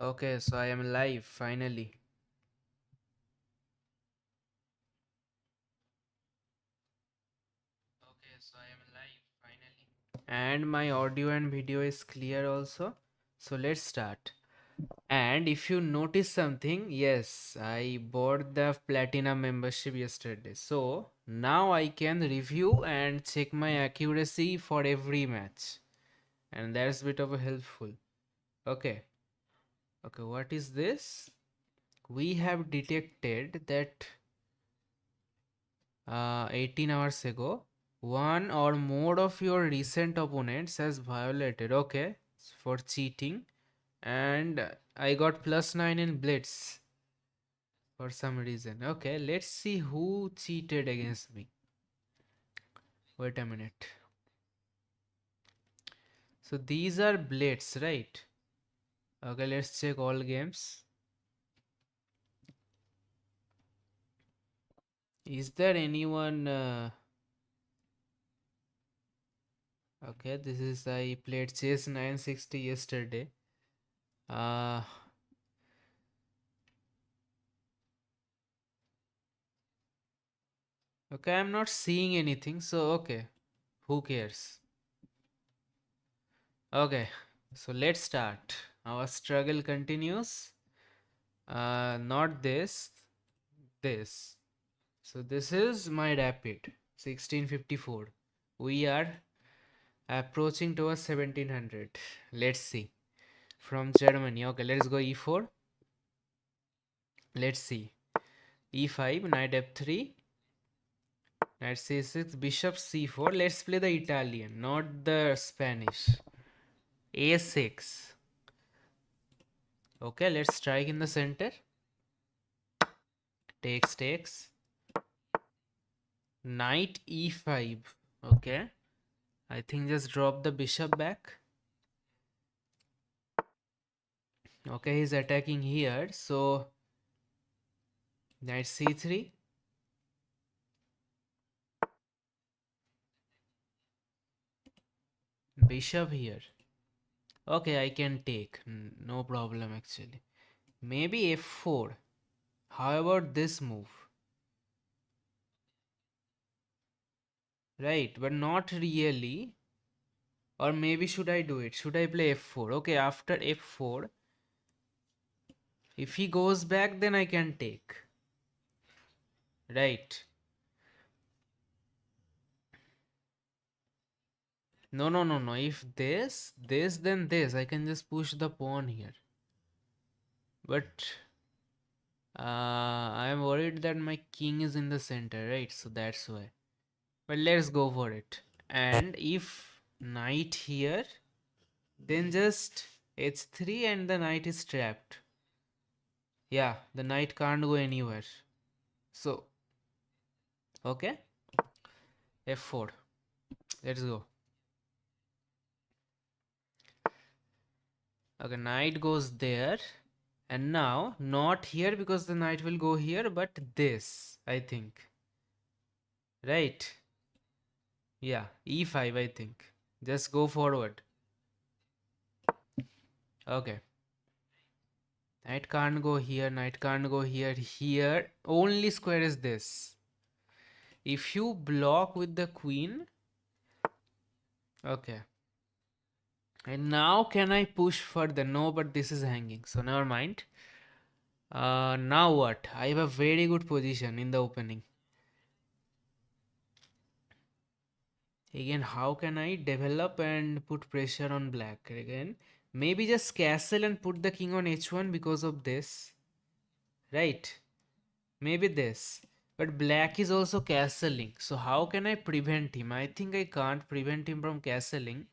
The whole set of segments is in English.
Okay, so I am live finally. Okay, so I am live finally. And my audio and video is clear also. So let's start. And if you notice something, yes, I bought the platinum membership yesterday. So now I can review and check my accuracy for every match. And that's a bit of a helpful. Okay. Okay, what is this? We have detected that 18 hours ago, one or more of your recent opponents has violated, okay, for cheating, and I got +9 in blitz for some reason. Okay, let's see who cheated against me. Wait a minute. So these are blitz, right? Okay, let's check all games. Is there anyone? Okay, this is I played chess 960 yesterday. Uh, okay, I'm not seeing anything, so okay, who cares? Okay, so let's start. Our struggle continues. Not this, this. So this is my rapid 1654. We are approaching towards 1700. Let's see. From Germany. Okay, let's go e4. Let's see. e5, knight f3, knight c6, bishop c4. Let's play the Italian, not the Spanish. a6. Okay, let's strike in the center. Takes. Knight e5. Okay. I think just drop the bishop back. Okay, he's attacking here. So knight c3. Bishop here. Okay, I can take. No problem actually. Maybe f4. How about this move? Right, but not really. Or maybe should I do it? Should I play f4? Okay, after f4. If he goes back, then I can take. Right. No. If this, then this. I can just push the pawn here. But I'm worried that my king is in the center, right? So that's why. But let's go for it. And if knight here, then just h3 and the knight is trapped. Yeah, the knight can't go anywhere. So, okay. f4. Let's go. Okay, knight goes there. And now, not here because the knight will go here, but this, I think. Right? Yeah, e5, I think. Just go forward. Okay. Knight can't go here, knight can't go here. Here, only square is this. If you block with the queen, okay. And now can I push further? No, but this is hanging, so never mind. Now what? I have a very good position in the opening. Again, how can I develop and put pressure on black? Again, maybe just castle and put the king on h1 because of this. Right? Maybe this. But black is also castling. So how can I prevent him? I think I can't prevent him from castling.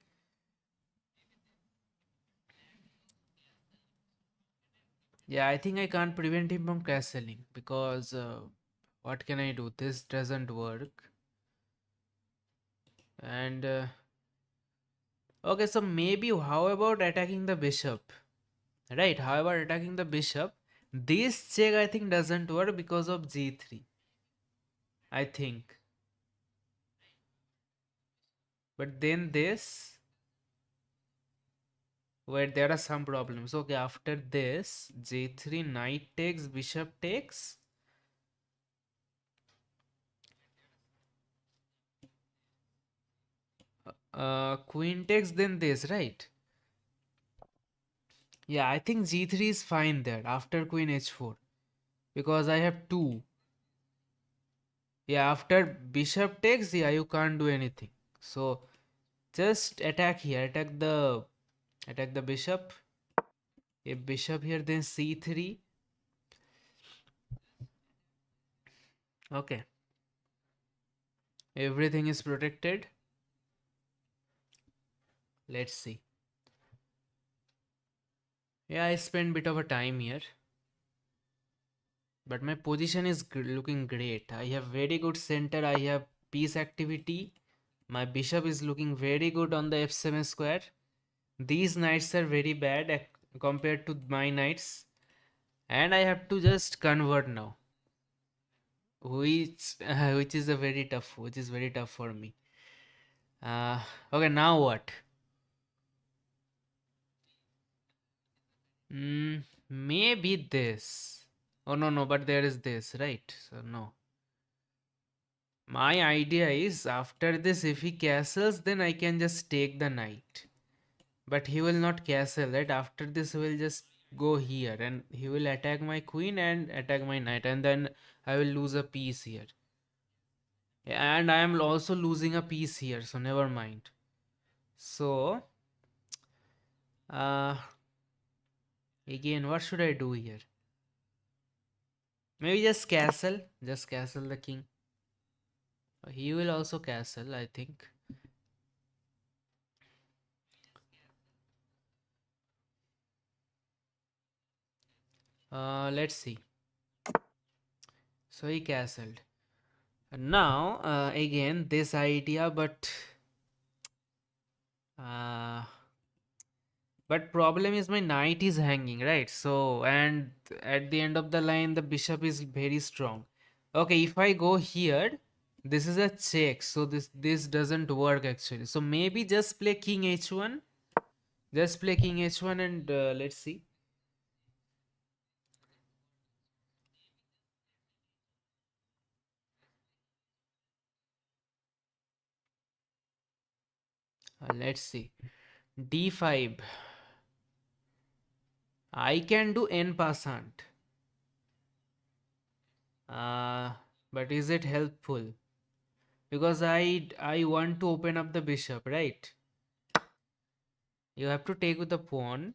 Yeah, I think I can't prevent him from castling because what can I do? This doesn't work. And okay, so maybe how about attacking the bishop? Right, how about attacking the bishop? This check I think doesn't work because of g3. I think. But then this. where there are some problems. Okay, after this, J3, knight takes, bishop takes. Queen takes, then this, right? Yeah, I think G3 is fine there after Queen H4 because I have two. Yeah, after bishop takes, yeah, you can't do anything. So just attack here, attack the bishop. If bishop here, then C3. Okay, everything is protected. Let's see. Yeah, I spent bit of a time here, but my position is looking great. I have very good center. I have piece activity. My bishop is looking very good on the f7 square. These knights are very bad compared to my knights, and I have to just convert now, which is very tough for me. Okay, now what? Maybe this. Oh no, no, but there is this, right? So no. My idea is after this, if he castles, then I can just take the knight. But he will not castle, right? After this, he will just go here and he will attack my queen and attack my knight, and then I will lose a piece here. And I am also losing a piece here, so never mind. So, uh, again, what should I do here? Maybe just castle the king. He will also castle, I think. Let's see. So he castled. Now, again, this idea, uh, but problem is my knight is hanging, right? So, and at the end of the line, the bishop is very strong. Okay, if I go here, this is a check. So this doesn't work actually. So maybe just play king h1. Just play king h1 and let's see. Let's see. d5. I can do en passant. Uh, but is it helpful? Because I want to open up the bishop, right? You have to take with the pawn,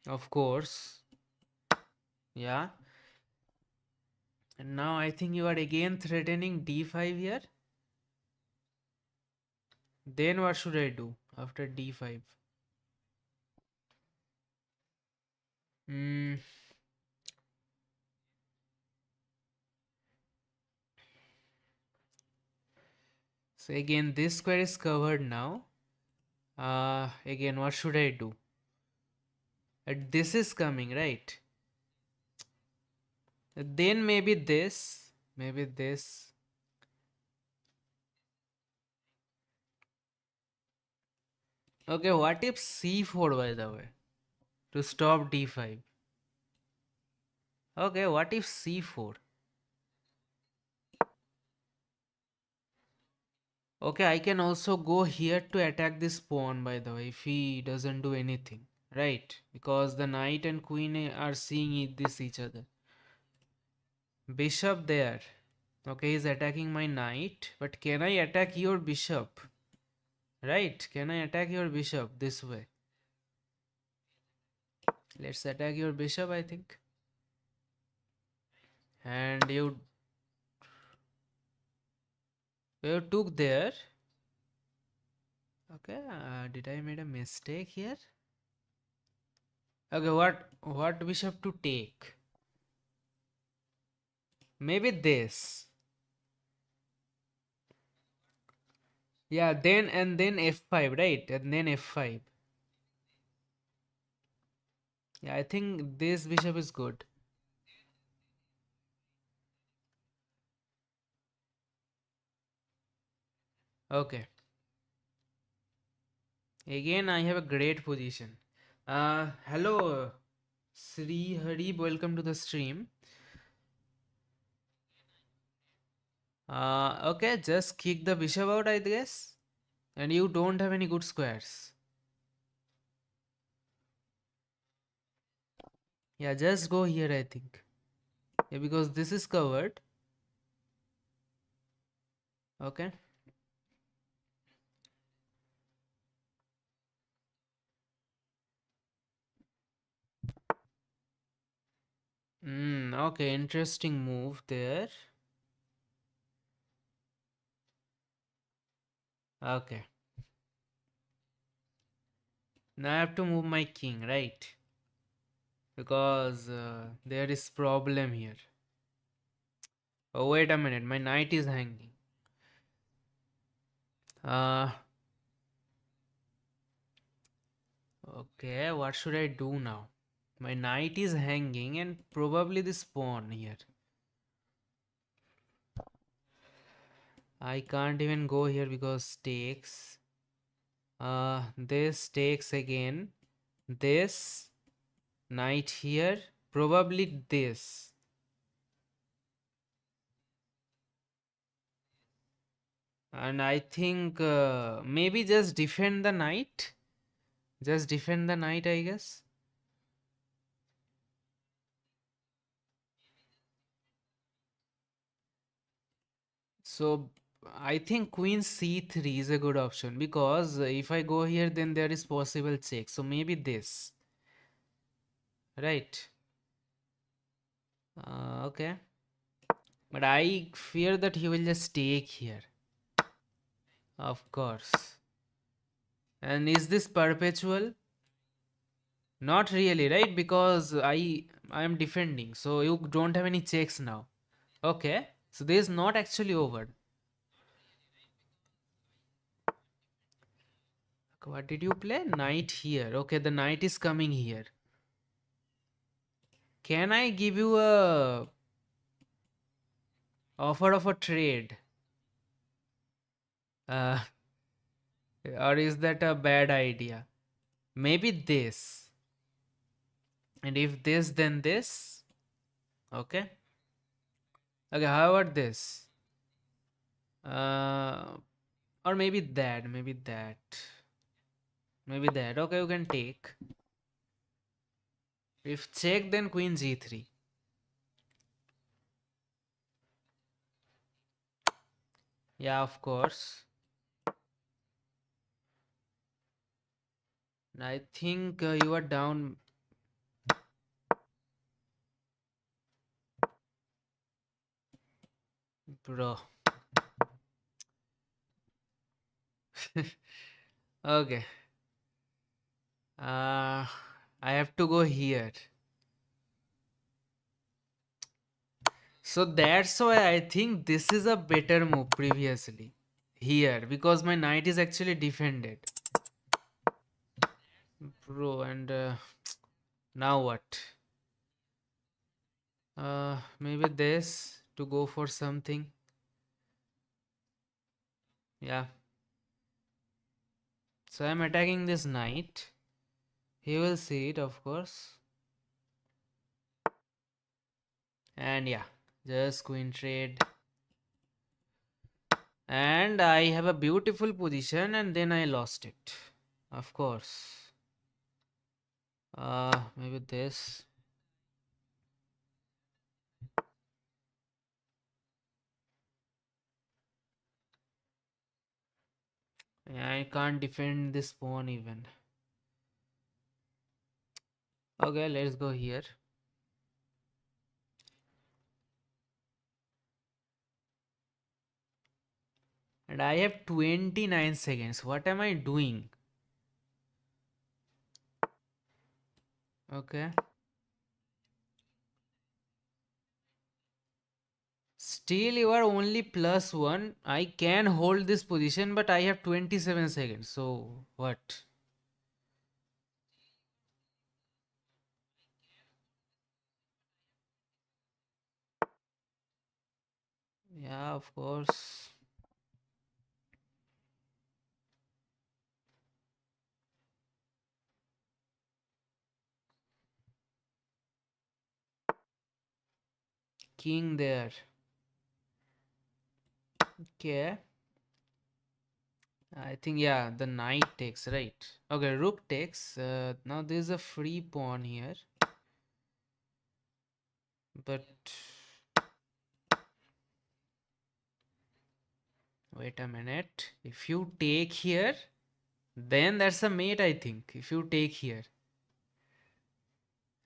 of course. Yeah. And now I think you are again threatening d5 here. Then what should I do after d5? Hmm. So again, this square is covered now. Again, what should I do? This is coming, right? Then maybe this. Maybe this. Okay, what if c4 by the way? To stop d5. Okay, what if c4? Okay, I can also go here to attack this pawn by the way if he doesn't do anything. Right? Because the knight and queen are seeing this each other. Bishop there. Okay, he's attacking my knight. But can I attack your bishop? Right? Can I attack your bishop this way? Let's attack your bishop, I think. And you took there. Okay, did I made a mistake here? Okay, what bishop to take? Maybe this. Yeah, then f5, right? And then f5. Yeah, I think this bishop is good. Okay. Again, I have a great position. Hello, Sri Hari. Welcome to the stream. Okay, just kick the bishop out, I guess. And you don't have any good squares. Yeah, just go here, I think. Yeah, because this is covered. Okay. Okay, interesting move there. Okay. Now I have to move my king, right? Because there is problem here. Oh, wait a minute. My knight is hanging. Uh, okay, what should I do now? My knight is hanging and probably this pawn here. I can't even go here because takes. This takes again. This knight here. Probably this. And I think maybe just defend the knight. Just defend the knight, I guess. So I think queen c3 is a good option because if I go here, then there is possible check. So maybe this, right? Okay. But I fear that he will just take here. Of course. And is this perpetual? Not really, right? Because I am defending. So you don't have any checks now. Okay. So this is not actually over. What did you play? Knight here. Okay, the knight is coming here. Can I give you a offer of a trade? Uh, or is that a bad idea? Maybe this. And if this, then this. Okay. Okay, how about this? Uh, or maybe that. Maybe that. Maybe that. Okay, you can take. If check, then queen g3. Yeah, of course. I think you are down. Bro. Okay. I have to go here. So that's why I think this is a better move previously. Here. Because my knight is actually defended. Bro, and now what? Maybe this to go for something. Yeah. So I'm attacking this knight. He will see it, of course. And yeah, just queen trade. And I have a beautiful position and then I lost it. Of course. Maybe this. Yeah, I can't defend this pawn even. Okay, let's go here. And I have 29 seconds. What am I doing? Okay. Still, you are only +1. I can hold this position, but I have 27 seconds. So, what? Yeah, of course. king there. Okay. I think, yeah, the knight takes, right? Okay, rook takes. Now there's a free pawn here. But wait a minute. If you take here, then that's a mate, I think. If you take here.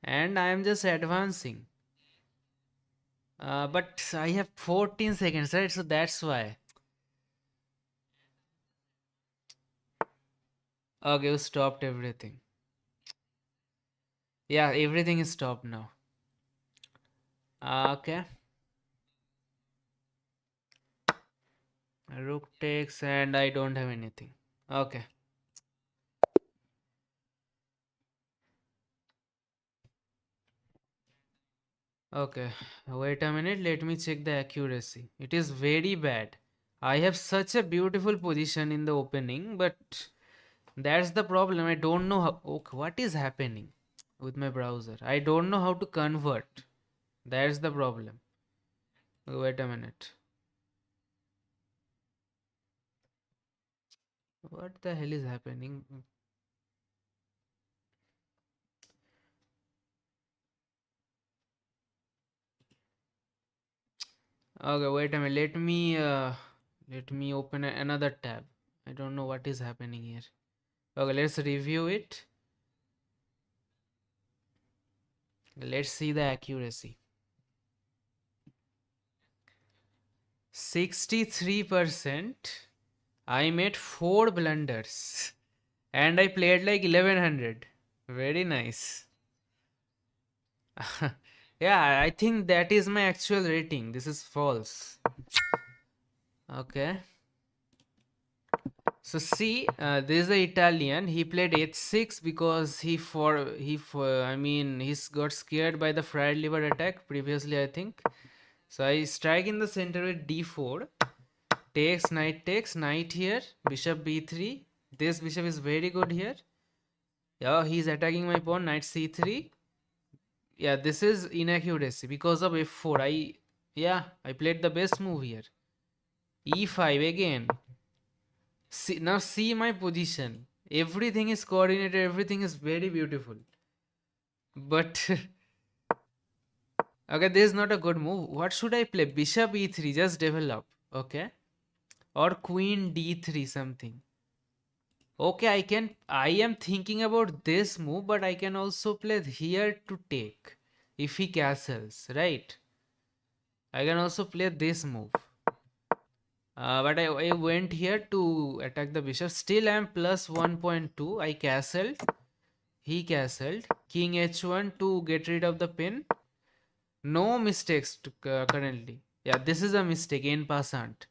And I am just advancing. But I have 14 seconds, right? So that's why. Okay, you stopped everything. Yeah, everything is stopped now. Okay. Rook takes and I don't have anything. Okay. Okay. Wait a minute. Let me check the accuracy. It is very bad. I have such a beautiful position in the opening, but that's the problem. I don't know how. Okay, what is happening with my browser? I don't know how to convert. That's the problem. Wait a minute. What the hell is happening? Okay, wait a minute. Let me open another tab. I don't know what is happening here. Okay, let's review it. Let's see the accuracy. 63%. I made 4 blunders and I played like 1100. Very nice. Yeah, I think that is my actual rating. This is false. Okay. So see, this is a Italian. He played h6 because he's got scared by the fried liver attack previously, I think. So I strike in the center with d4. Takes, knight here, bishop b3. This bishop is very good here. Yeah, he's attacking my pawn, knight c3. Yeah, this is inaccuracy because of f4. I played the best move here. e5 again. See, now see my position. Everything is coordinated, everything is very beautiful. But okay, this is not a good move. What should I play? Bishop e3, just develop. Okay. Or queen d3 something. Okay, I am thinking about this move, but I can also play here to take. If he castles, right? I can also play this move. But I went here to attack the bishop. Still I am plus 1.2. I castled. He castled. King h1 to get rid of the pin. No mistakes currently. Yeah, this is a mistake in passant.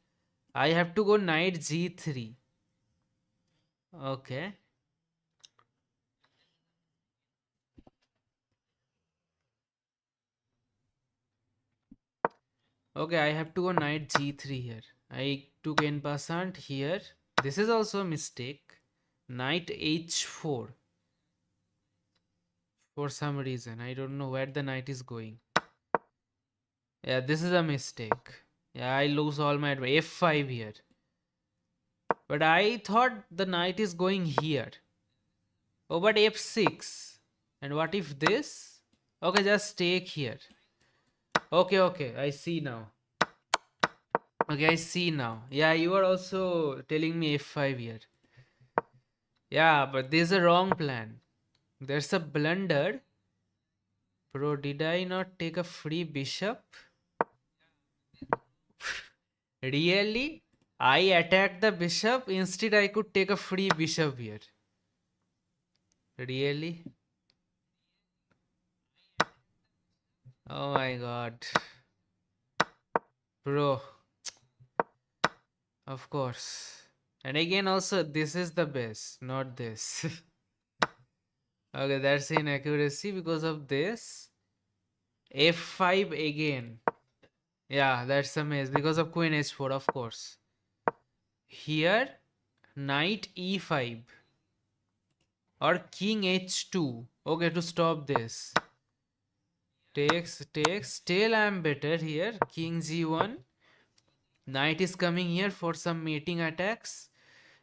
I have to go knight g3. Okay. Okay, I have to go knight g3 here. I took en passant here. This is also a mistake. Knight h4. For some reason. I don't know where the knight is going. Yeah, this is a mistake. Yeah, I lose all my f5 here. But I thought the knight is going here. Oh, but f6. And what if this? Okay, just take here. Okay, I see now. Okay, I see now. Yeah, you are also telling me f5 here. Yeah, but this is a wrong plan. There's a blunder. Bro, did I not take a free bishop? Really? I attacked the bishop. Instead, I could take a free bishop here. Really? Oh my god. Bro. Of course. And again, also, this is the best, not this. Okay, that's inaccuracy because of this. f5 again. Yeah, that's a mess because of queen h4, of course. Here, knight e5 or king h2. Okay, to stop this. Takes. Still I am better here. King G1. Knight is coming here for some mating attacks.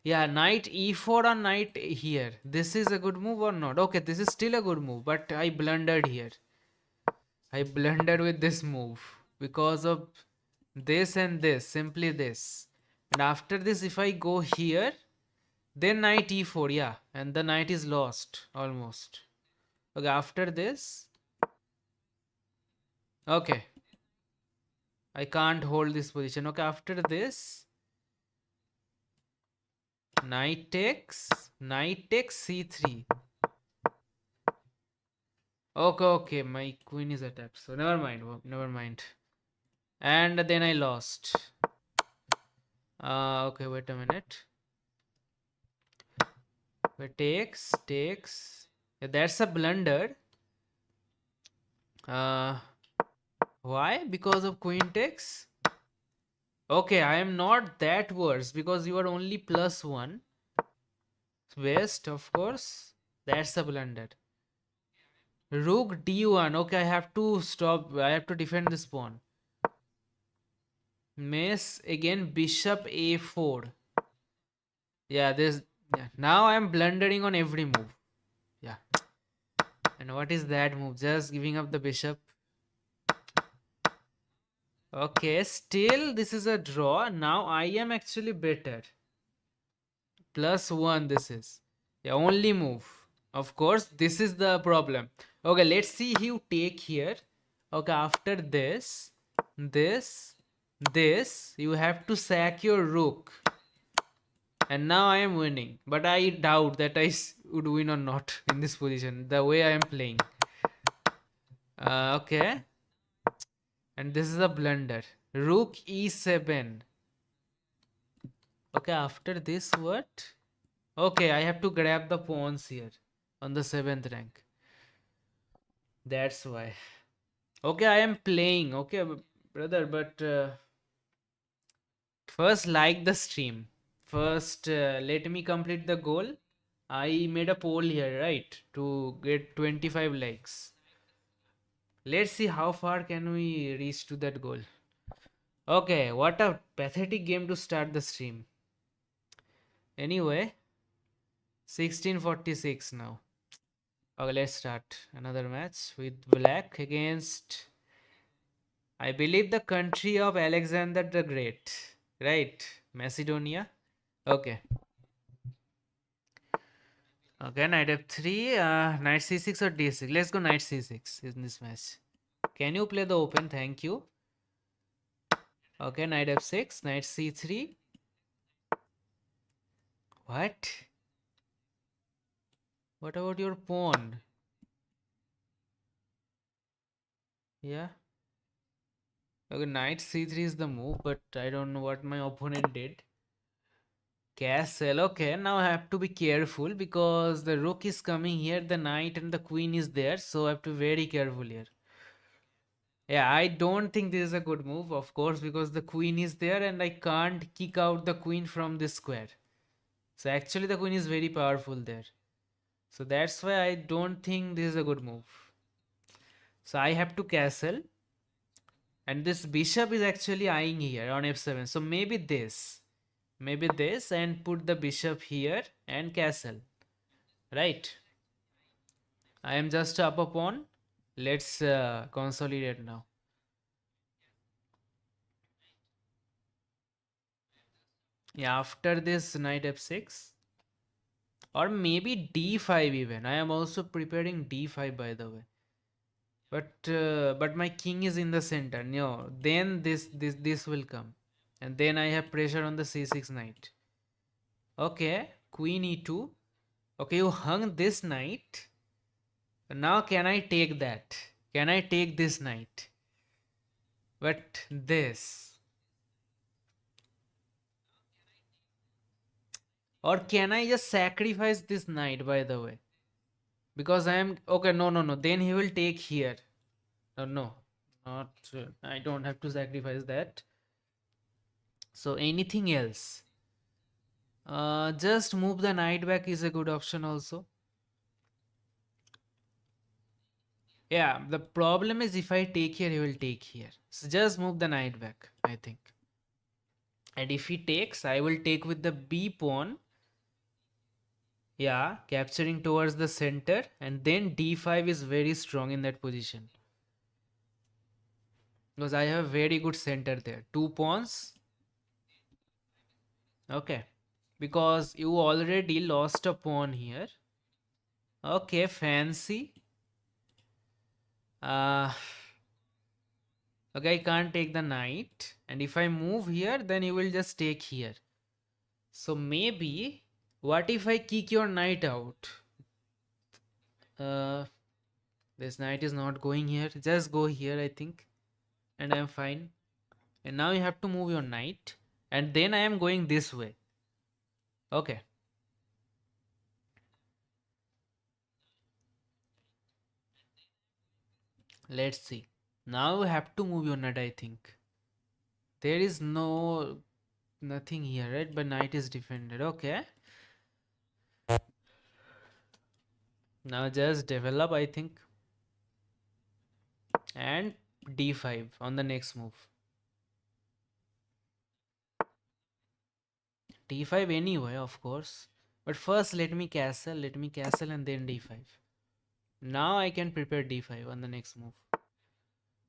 Yeah, knight e4 or knight here. This is a good move or not? Okay, this is still a good move, but I blundered here. I blundered with this move because of this and this, simply this. And after this, if I go here, then knight e4, yeah, and the knight is lost almost. Okay, after this, okay, I can't hold this position. Okay, after this, knight takes c3. Okay, my queen is attacked. So never mind, never mind. And then I lost. Okay, wait a minute. Wait, takes. Yeah, that's a blunder. Why? Because of queen takes? Okay, I am not that worse because you are only +1. West, of course. That's a blunder. Rook d1. Okay, I have to stop. I have to defend this pawn. Miss again. Bishop a4. Yeah, this. Yeah. Now I am blundering on every move. Yeah. And what is that move? Just giving up the bishop. Okay, still this is a draw. Now I am actually better. +1 this is. Yeah, only move. Of course, this is the problem. Okay, let's see you take here. Okay, after this, you have to sack your rook. And now I am winning. But I doubt that would win or not in this position. The way I am playing. Okay. And this is a blunder. Rook e7. Okay, after this what? Okay, I have to grab the pawns here on the 7th rank. That's why. Okay, I am playing. Okay, brother, but first like the stream. First, let me complete the goal. I made a poll here, right? To get 25 likes. Let's see how far can we reach to that goal. Okay, what a pathetic game to start the stream. Anyway, 1646 now. Okay, let's start another match with black against, I believe, the country of Alexander the Great, right? Macedonia. Okay. Okay, knight f3, knight c6 or d6. Let's go knight c6 in this match. Can you play the open? Thank you. Okay, knight f6, knight c3. What? What about your pawn? Yeah. Okay, knight c3 is the move, but I don't know what my opponent did. Castle. Okay, now I have to be careful because the rook is coming here, the knight and the queen is there, so I have to be very careful here. Yeah, I don't think this is a good move, of course, because the queen is there and I can't kick out the queen from this square. So actually the queen is very powerful there. So that's why I don't think this is a good move. So I have to castle. And this bishop is actually eyeing here on f7. So maybe this. Maybe this and put the bishop here and castle. Right? I am just up a pawn. Let's consolidate now. Yeah, after this knight f6. Or maybe d5 even. I am also preparing d5 by the way. But my king is in the center. No, then this will come. And then I have pressure on the c6 knight. Okay, queen e2. Okay, you hung this knight. Now can I take that? Can I take this knight? But this. Or can I just sacrifice this knight by the way? Because I am... Okay, no. Then he will take here. No. Not... I don't have to sacrifice that. So anything else? Just move the knight back is a good option also. Yeah, the problem is if I take here, he will take here. So just move the knight back, I think. And if he takes, I will take with the b pawn. Yeah, capturing towards the center. And then d5 is very strong in that position. Because I have very good center there. Two pawns. Okay. Because you already lost a pawn here. Okay, fancy. Uh, okay, I can't take the knight. And if I move here, then you will just take here. So maybe, what if I kick your knight out? Uh, this knight is not going here. Just go here, I think. And I'm fine. And now you have to move your knight. And then I am going this way. Okay. Let's see. Now you have to move your knight, I think. There is nothing here, right? But knight is defended. Okay. Now just develop, I think. And d5 on the next move. d5 anyway, of course. But first let me castle and then d5. Now I can prepare d5 on the next move.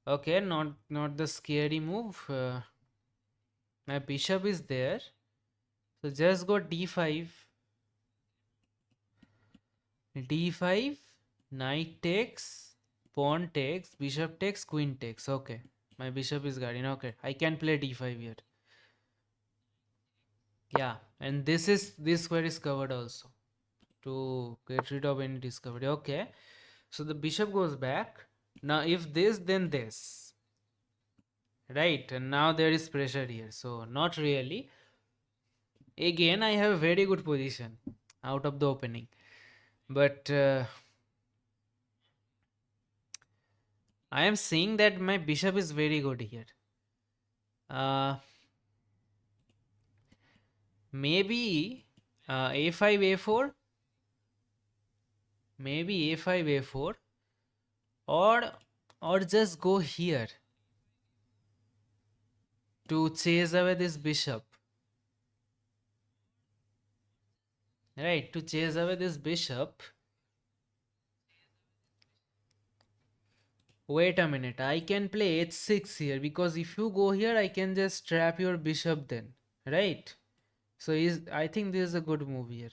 Okay, not the scary move. My bishop is there. So just go d5. d5, knight takes, pawn takes, bishop takes, queen takes. Okay, my bishop is guarding. Okay, I can play d5 here. Yeah, and this square is covered also to get rid of any discovery. Okay, so the bishop goes back. Now if this, then this, right? And now there is pressure here. So not really. Again, I have a very good position out of the opening, but I am seeing that my bishop is very good here. Uh, maybe a5 a4, maybe a5 a4, or just go here to chase away this bishop, right? To chase away this bishop. Wait a minute, I can play h6 here because if you go here, I can just trap your bishop then, right? So I think this is a good move here.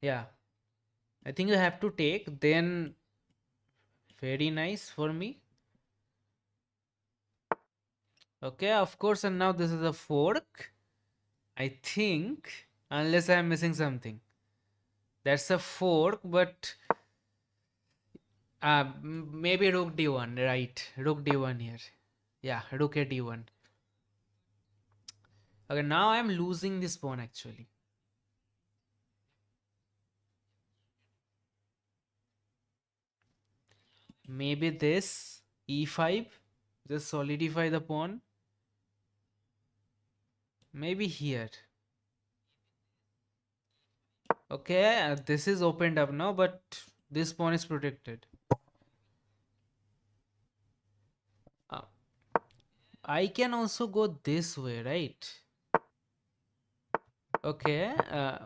Yeah, I think you have to take, then very nice for me. Okay, of course, and now this is a fork. I think, unless I am missing something. That's a fork, but maybe rook d1, right? Rook d1 here. Yeah, rook a d1. Okay, now I am losing this pawn actually. Maybe this e5, just solidify the pawn. Maybe here. Okay, this is opened up now, but this pawn is protected. Uh, I can also go this way, right? Okay,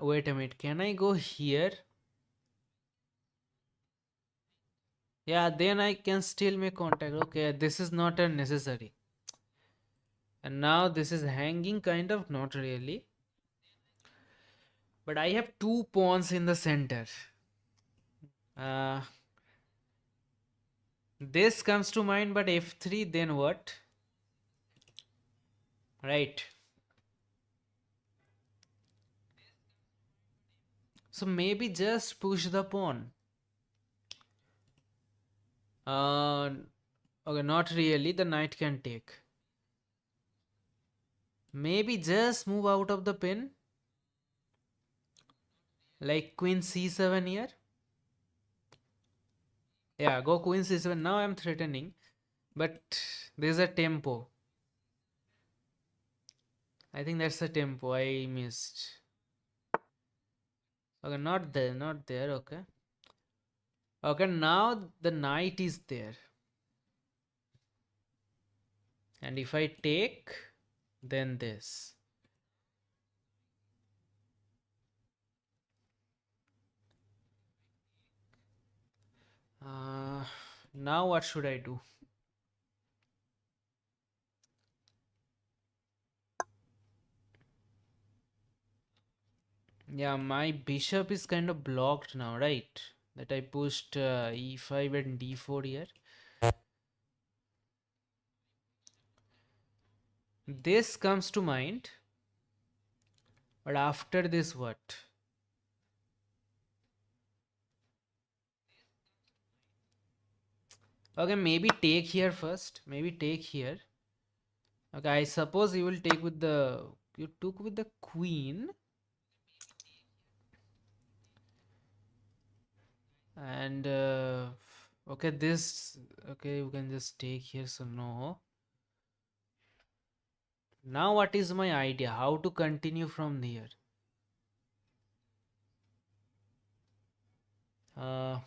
wait a minute. Can I go here? Yeah, then I can still make contact. Okay, this is not a necessary. And now this is hanging, kind of, not really. But I have two pawns in the center. Uh, this comes to mind, but f3, then what? Right. So maybe just push the pawn. Uh, okay, not really. The knight can take. Maybe just move out of the pin. Like queen c7 here. Yeah, go queen c7. Now I'm threatening. But there's a tempo. I think that's the tempo I missed. Okay, not there, not there. Okay. Okay, now the knight is there. And if I take, then this. Uh, Now what should I do? Yeah, my bishop is kind of blocked now, right? That I pushed e5 and d4 here. This comes to mind. But after this, what? Okay, maybe take here first. Maybe take here. Okay, I suppose you will take with the... You took with the queen. And... okay, this... Okay, you can just take here, so no. Now what is my idea? How to continue from here? Uh,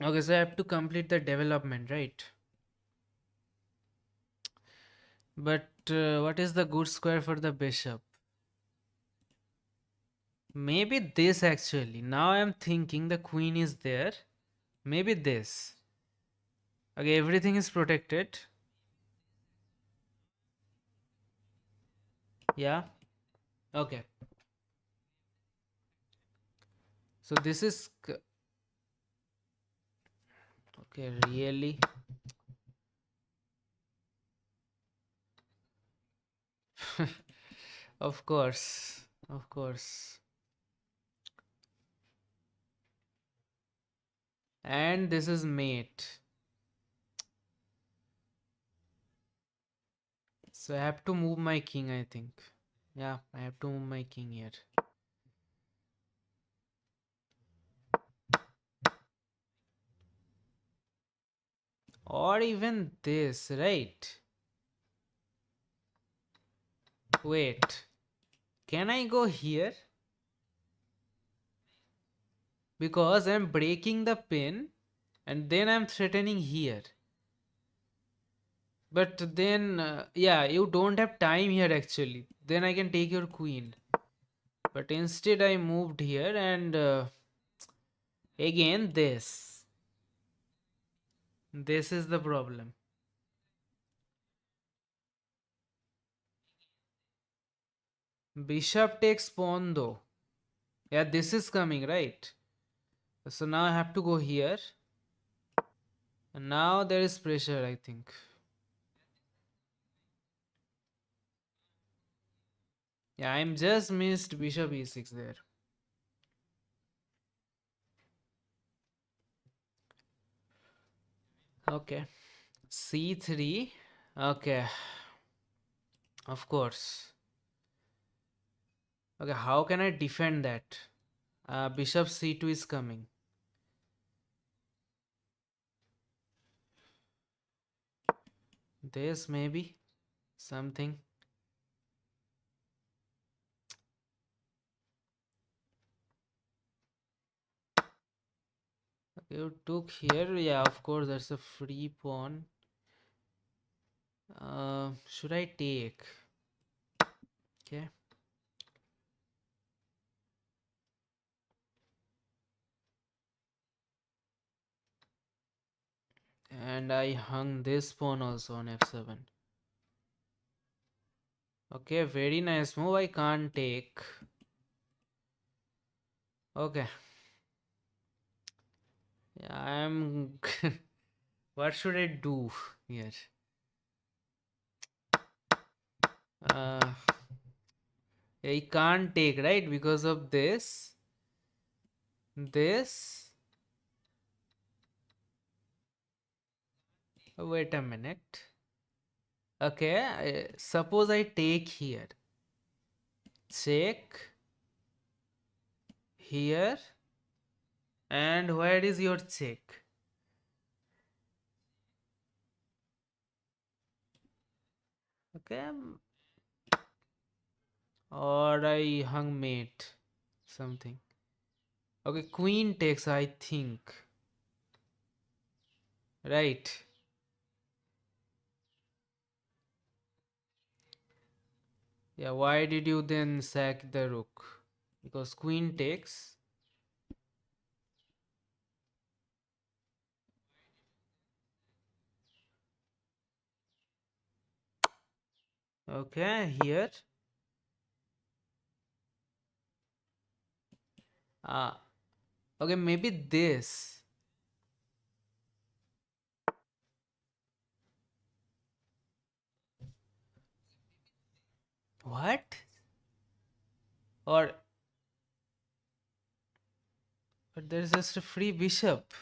okay, so I have to complete the development, right? But what is the good square for the bishop? Maybe this actually. Now I'm thinking the queen is there. Maybe this. Okay, everything is protected. Yeah. Okay. So this is... Okay, really? Of course. Of course. And this is mate. So I have to move my king, I think. Yeah, I have to move my king here. Or even this, right? Wait. Can I go here? Because I'm breaking the pin and then I'm threatening here. But then, yeah, you don't have time here actually. Then I can take your queen. But instead I moved here and again this. This is the problem. Bishop takes pawn though. Yeah, this is coming, right? So now I have to go here. And now there is pressure, I think. Yeah, I'm just missed bishop e6 there. Okay. c3. Okay. Of course. Okay, how can I defend that? Bishop c2 is coming. This maybe something. You took here. Yeah, of course, that's a free pawn. Should I take? Okay. And I hung this pawn also on f7. Okay, very nice move. I can't take. Okay. Yeah, I'm... What should I do here? Uh, I can't take, right? Because of this. This. Wait a minute. Okay, suppose I take here. Check. Here. And where is your check? Okay. Or I hung mate. Something. Okay, queen takes, I think. Right. Yeah, why did you then sack the rook? Because queen takes. Okay, here. Ah, okay, maybe this. What? Or but there's just a free bishop.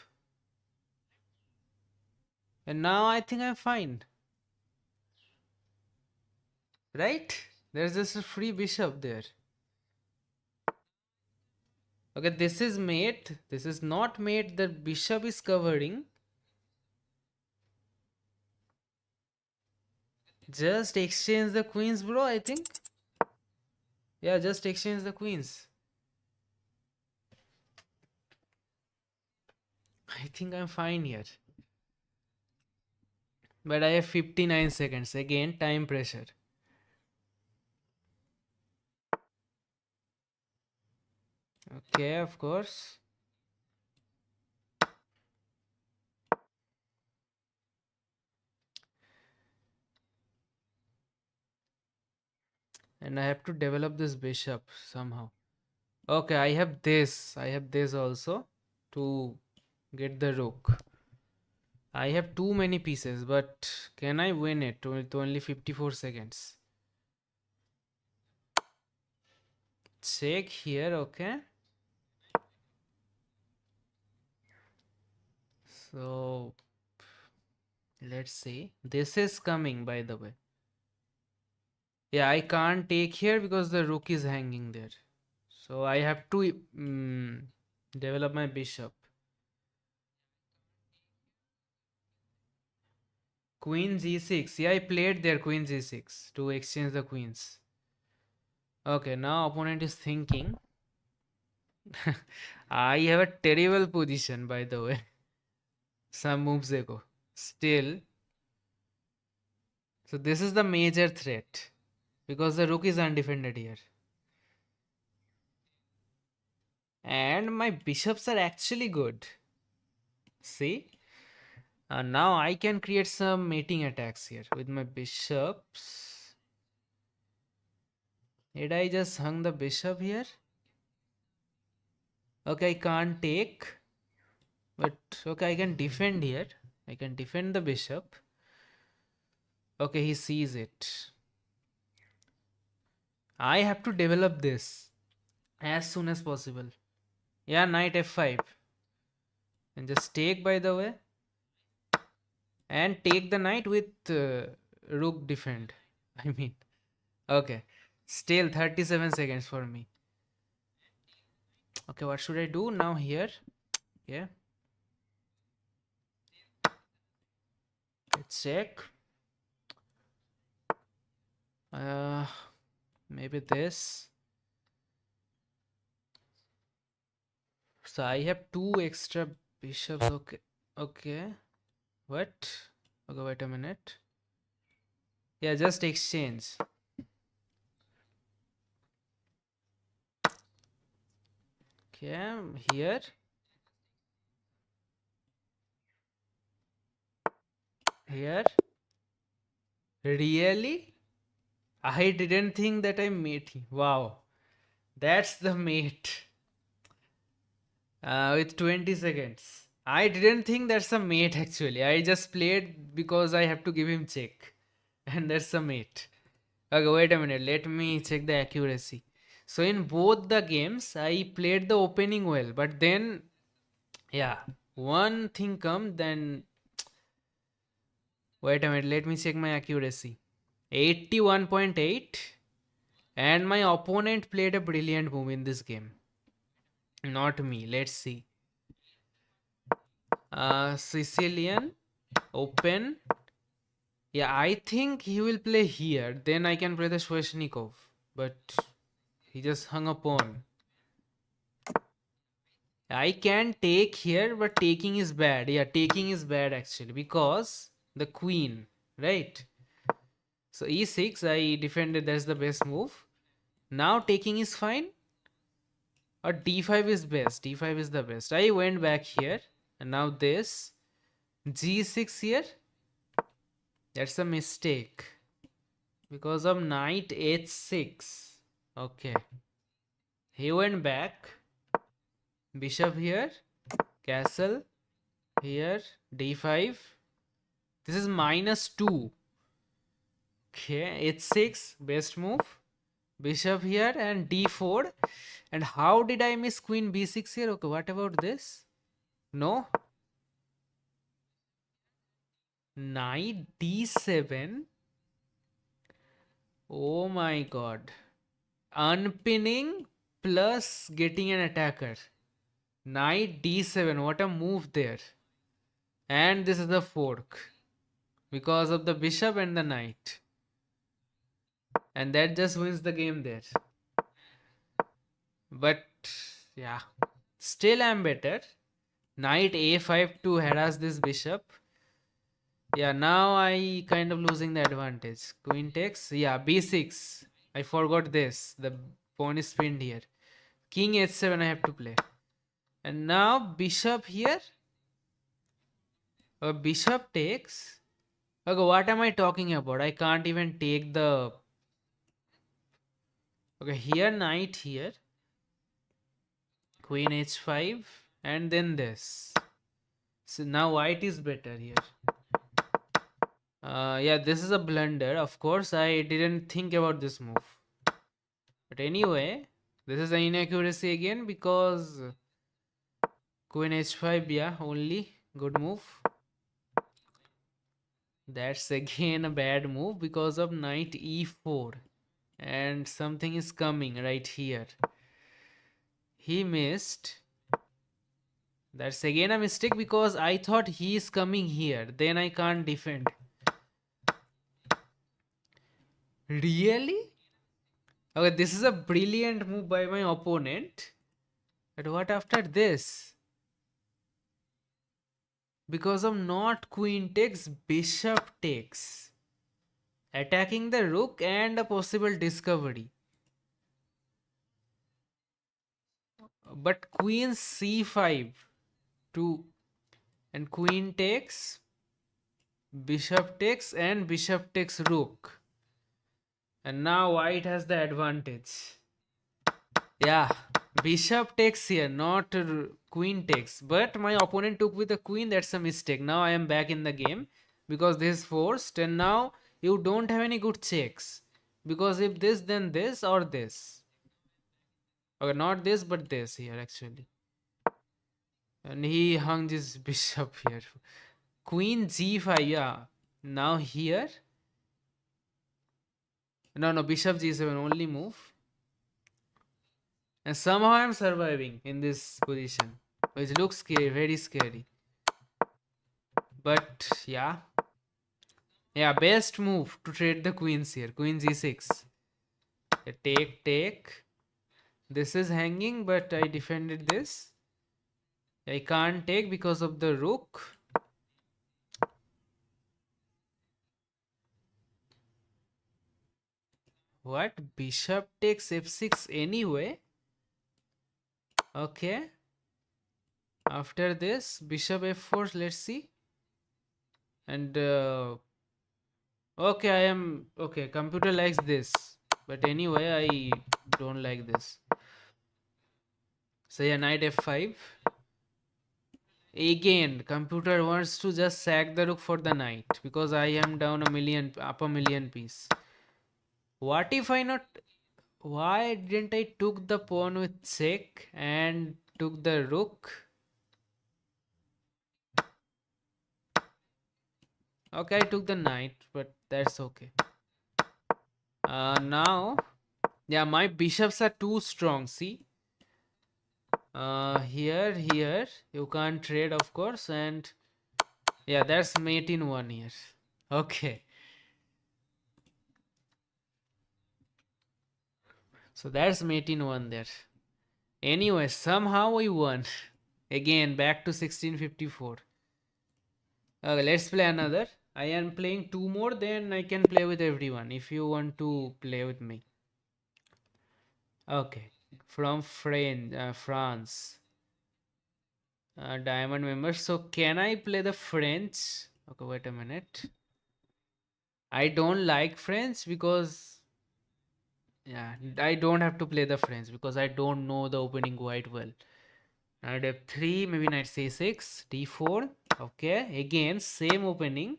And now I think I'm fine. Right? There's just a free bishop there. Okay, this is mate. This is not mate. The bishop is covering. Just exchange the queens, bro, I think. Yeah, just exchange the queens. I think I'm fine here. But I have 59 seconds. Again, time pressure. Okay, of course. And I have to develop this bishop somehow. Okay, I have this. I have this also to get the rook. I have too many pieces, but can I win it with only 54 seconds? Check here, okay. So let's see. This is coming, by the way. Yeah, I can't take here because the rook is hanging there. So I have to develop my bishop. Queen g6. Yeah, I played there queen g6 to exchange the queens. Okay, now opponent is thinking. I have a terrible position, by the way. Some moves ago. Still, so this is the major threat because the rook is undefended here. And my bishops are actually good. See? Now I can create some mating attacks here with my bishops. Did I just hung the bishop here? Okay, I can't take. But okay, I can defend here. I can defend the bishop. Okay, he sees it. I have to develop this as soon as possible. Yeah, knight f5. And just take, by the way. And take the knight with rook defend. I mean, okay. Still 37 seconds for me. Okay, what should I do now here? Yeah. Let's check. Uh, maybe this. So I have two extra bishops. Okay. Okay. What? Okay, wait a minute. Yeah, just exchange. Okay, here. Here. Really? I didn't think that I mate him. Wow. That's the mate. With 20 seconds. I didn't think that's a mate actually. I just played because I have to give him check. And that's a mate. Okay, wait a minute. Let me check the accuracy. So in both the games, I played the opening well. But then, yeah, one thing come, then... Wait a minute. Let me check my accuracy. 81.8. And my opponent played a brilliant move in this game. Not me. Let's see. Sicilian. Open. Yeah, I think he will play here. Then I can play the Sveshnikov. But He just hung a pawn. I can take here, but taking is bad. Yeah, taking is bad actually because the queen, right? So e6, I defended. That's the best move. Now taking is fine, or d5 is best. D5 is the best. I went back here, and now this g6 here. That's a mistake because of knight h6. Okay, he went back. Bishop here, castle here, d5. This is -2. Okay, h6, best move. Bishop here and d4. And how did I miss queen b6 here? Okay, what about this? No. Knight d7. Oh my god. Unpinning plus getting an attacker. Knight d7. What a move there. And this is the fork because of the bishop and the knight. And that just wins the game there. But yeah, still I'm better. Knight a5 to harass this bishop. Yeah, now I kind of losing the advantage. Queen takes. Yeah, b6. I forgot this. The pawn is pinned here. King h7 I have to play. And now bishop here. Bishop takes. Okay, what am I talking about? I can't even take the... Okay, here knight here. Queen h5. And then this. So now white is better here. Yeah, this is a blunder. Of course, I didn't think about this move. But anyway, this is an inaccuracy again because queen h5, yeah, only good move. That's again a bad move because of knight e4. And something is coming right here. He missed. That's again a mistake because I thought he is coming here. Then I can't defend. Really? Okay, this is a brilliant move by my opponent. But what after this? Because of not queen takes, bishop takes. Attacking the rook and a possible discovery. But queen c5 to... And queen takes, bishop takes, and bishop takes rook. And now white has the advantage. Yeah, bishop takes here, not queen takes. But my opponent took with a queen. That's a mistake. Now I am back in the game because this is forced. And now you don't have any good checks. Because if this, then this or this. Okay, not this, but this here actually. And he hung this bishop here. Queen g5, yeah. Now here. No, bishop g7, only move. And somehow I'm surviving in this position. Which looks scary, very scary. But yeah. Yeah, best move to trade the queens here. Queen g6. Take. This is hanging, but I defended this. I can't take because of the rook. What? Bishop takes f6 anyway. Okay. After this, bishop f4, let's see. And okay, I am okay. Computer likes this, but anyway, I don't like this. So yeah, knight f5. Again, computer wants to just sack the rook for the knight because I am down up a million piece. What if I not? Why didn't I took the pawn with check and took the rook? Okay, I took the knight, but that's okay. Now, yeah, my bishops are too strong. See, here, you can't trade, of course, and yeah, that's mate in 1 here. Okay. So that's mate in one there. Anyway, somehow we won. Again, back to 1654. Okay, let's play another. I am playing two more, then I can play with everyone if you want to play with me. Okay, from France. Diamond member. So can I play the French? Okay, wait a minute. I don't like French because yeah, I don't have to play the French because I don't know the opening quite well. Knight f3, maybe knight c6, d4. Okay, again same opening.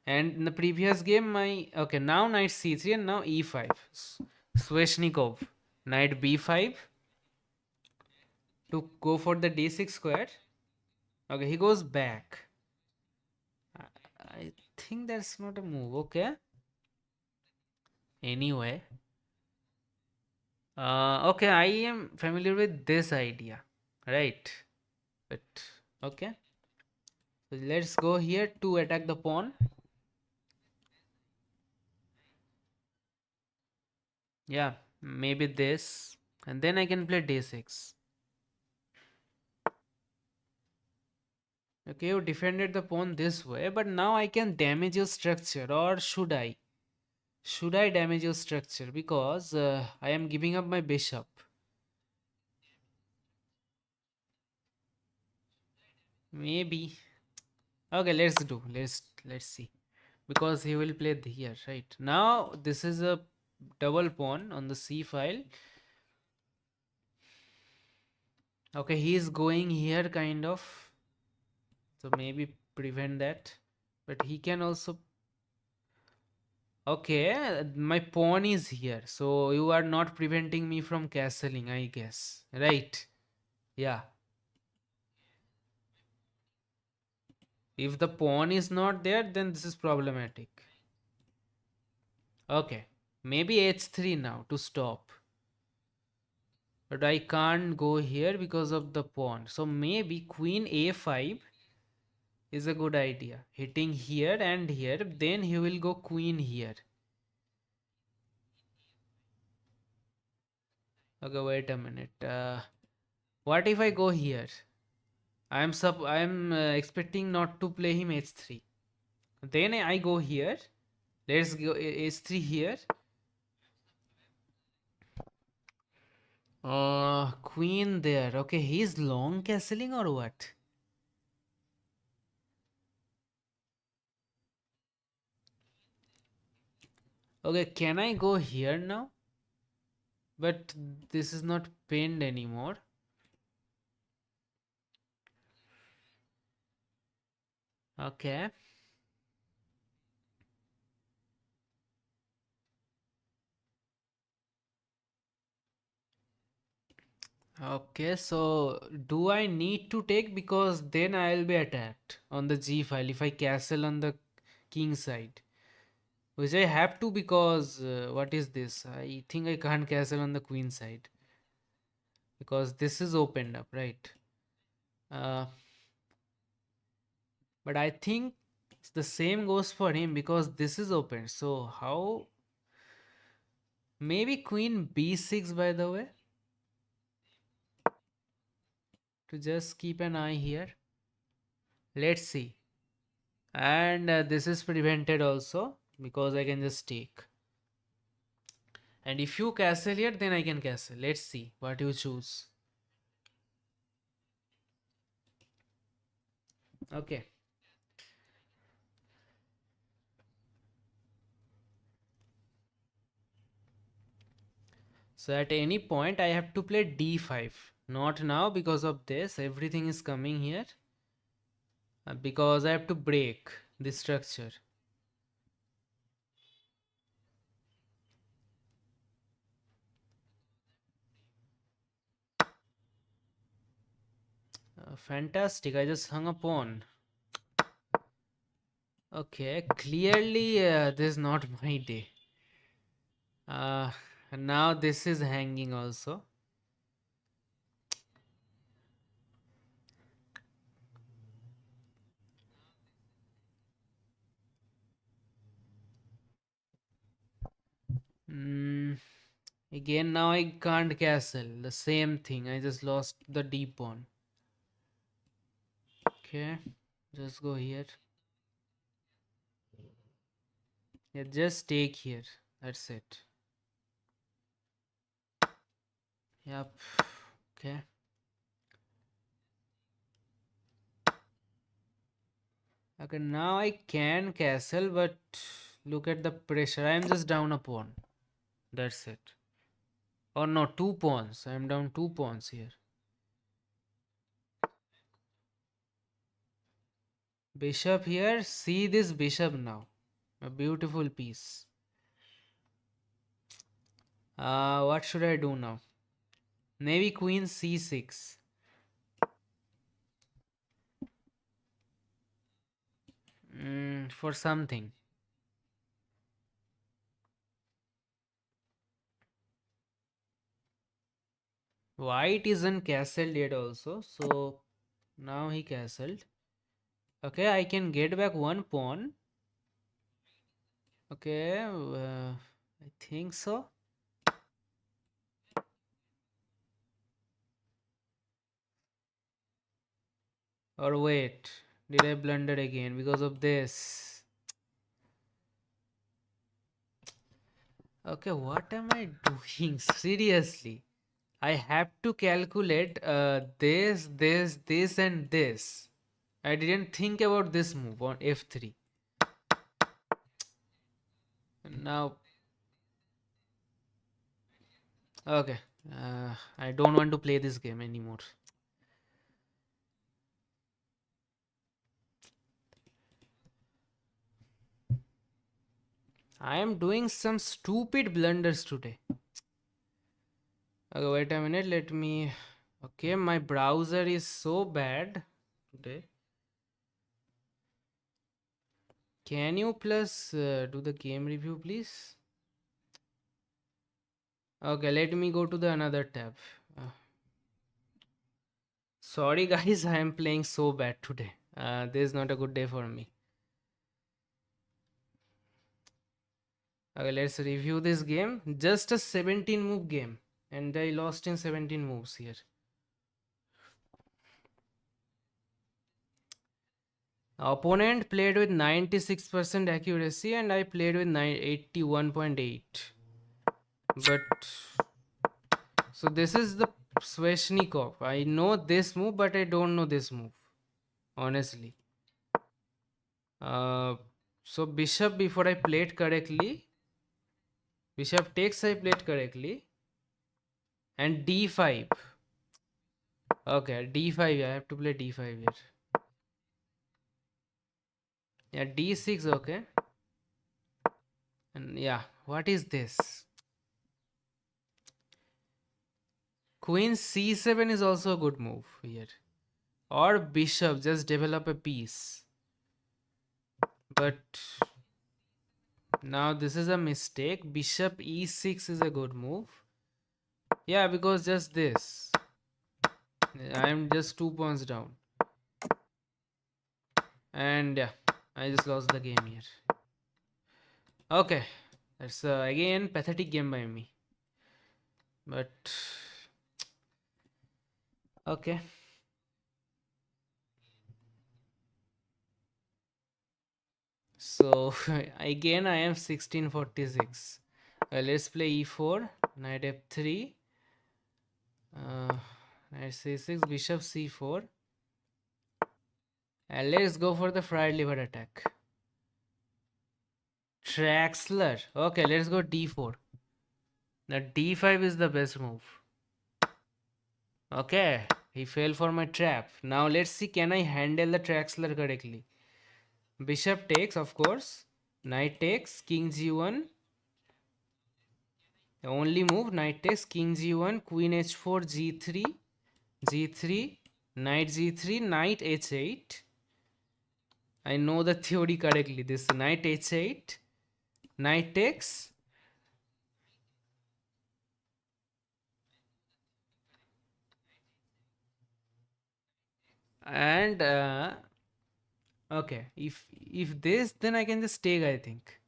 And in the previous game, my okay now knight c3 and now e5. Sveshnikov, knight b5 to go for the d6 square. Okay, he goes back. I think that's not a move. Okay. Anyway, okay, I am familiar with this idea, right? But okay, so let's go here to attack the pawn. Yeah, maybe this, and then I can play d6. Okay, you defended the pawn this way, but now I can damage your structure, or should I? Should I damage your structure? Because I am giving up my bishop. Maybe. Okay, let's see. Because he will play here, right? Now this is a double pawn on the c file. Okay, he is going here kind of. So maybe prevent that. But he can also. Okay, my pawn is here. So you are not preventing me from castling, I guess. Right? Yeah. If the pawn is not there, then this is problematic. Okay. Maybe h3 now to stop. But I can't go here because of the pawn. So maybe queen a5 is a good idea. Hitting here and here. Then he will go queen here. Okay, wait a minute. What if I go here? I'm expecting not to play him h3. Then I go here. Let's go h3 here. Queen there. Okay, he's long castling or what? Okay, can I go here now? But this is not pinned anymore. Okay. Okay, so do I need to take because then I'll be attacked on the G file if I castle on the king side. Which I have to because what is this? I think I can't castle on the queen side because this is opened up, right? Uh, but I think the same goes for him because this is open. So how? Maybe queen b6 by the way to just keep an eye here. Let's see. And this is prevented also because I can just take. And if you castle here, then I can castle. Let's see what you choose. Okay. So at any point, I have to play d5. Not now because of this. Everything is coming here. Because I have to break this structure. Fantastic. I just hung a pawn. Okay. Clearly, this is not my day. Uh, now this is hanging also. Hmm. Again, now I can't castle. The same thing. I just lost the d pawn. Okay, just go here. Yeah, just take here. That's it. Yep. Okay. Okay, now I can castle, but look at the pressure. I am just down a pawn. That's it. Or no, two pawns. I am down two pawns here. Bishop here. See this bishop now. A beautiful piece. What should I do now? Maybe queen c6. For something. White isn't castled yet also. So now he castled. Okay, I can get back one pawn. Okay, I think so. Or wait, did I blunder again because of this? Okay, what am I doing? Seriously. I have to calculate this, and this. I didn't think about this move on f3. Now, okay. I don't want to play this game anymore. I am doing some stupid blunders today. Okay, wait a minute. Let me. Okay, my browser is so bad today. Can you plus do the game review, please? Okay, let me go to the another tab. Sorry, guys, I am playing so bad today. This is not a good day for me. Okay, let's review this game. Just a 17 move game, and I lost in 17 moves here. Opponent played with 96% accuracy, and I played with 81.8. But so this is the Sveshnikov. I know this move, but I don't know this move. Honestly. So bishop before I played correctly. Bishop takes I played correctly. And d5. Okay, d5. I have to play d5 here. Yeah, d6. Okay. And yeah, what is this? Queen c7 is also a good move here. Or bishop, just develop a piece. But now this is a mistake. Bishop e6 is a good move. Yeah, because just this. I am just 2 pawns down. And yeah, I just lost the game here. Okay, that's again pathetic game by me. But okay. So again I am 1646. Let's play e4, knight f3, knight c6, bishop c4. And let's go for the fried liver attack. Traxler. Okay, let's go d4. Now d5 is the best move. Okay, he fell for my trap. Now let's see, can I handle the Traxler correctly? Bishop takes, of course. Knight takes, king g1. The only move, knight takes, king g1, queen h4, g3, g3, knight g3, knight h8. I know the theory correctly. This knight h8, knight takes. And okay, if this, then I can just take, I think.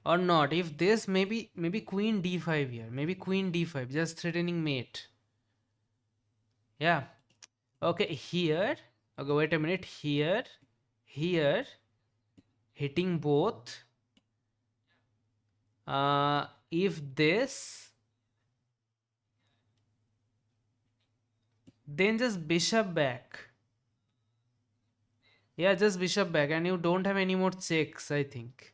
Or not. If this, maybe queen d5 here. Maybe queen d5, just threatening mate. Yeah. Okay, here. Okay, wait a minute. Here, hitting both. If this, then just bishop back. Yeah, just bishop back, and you don't have any more checks, I think.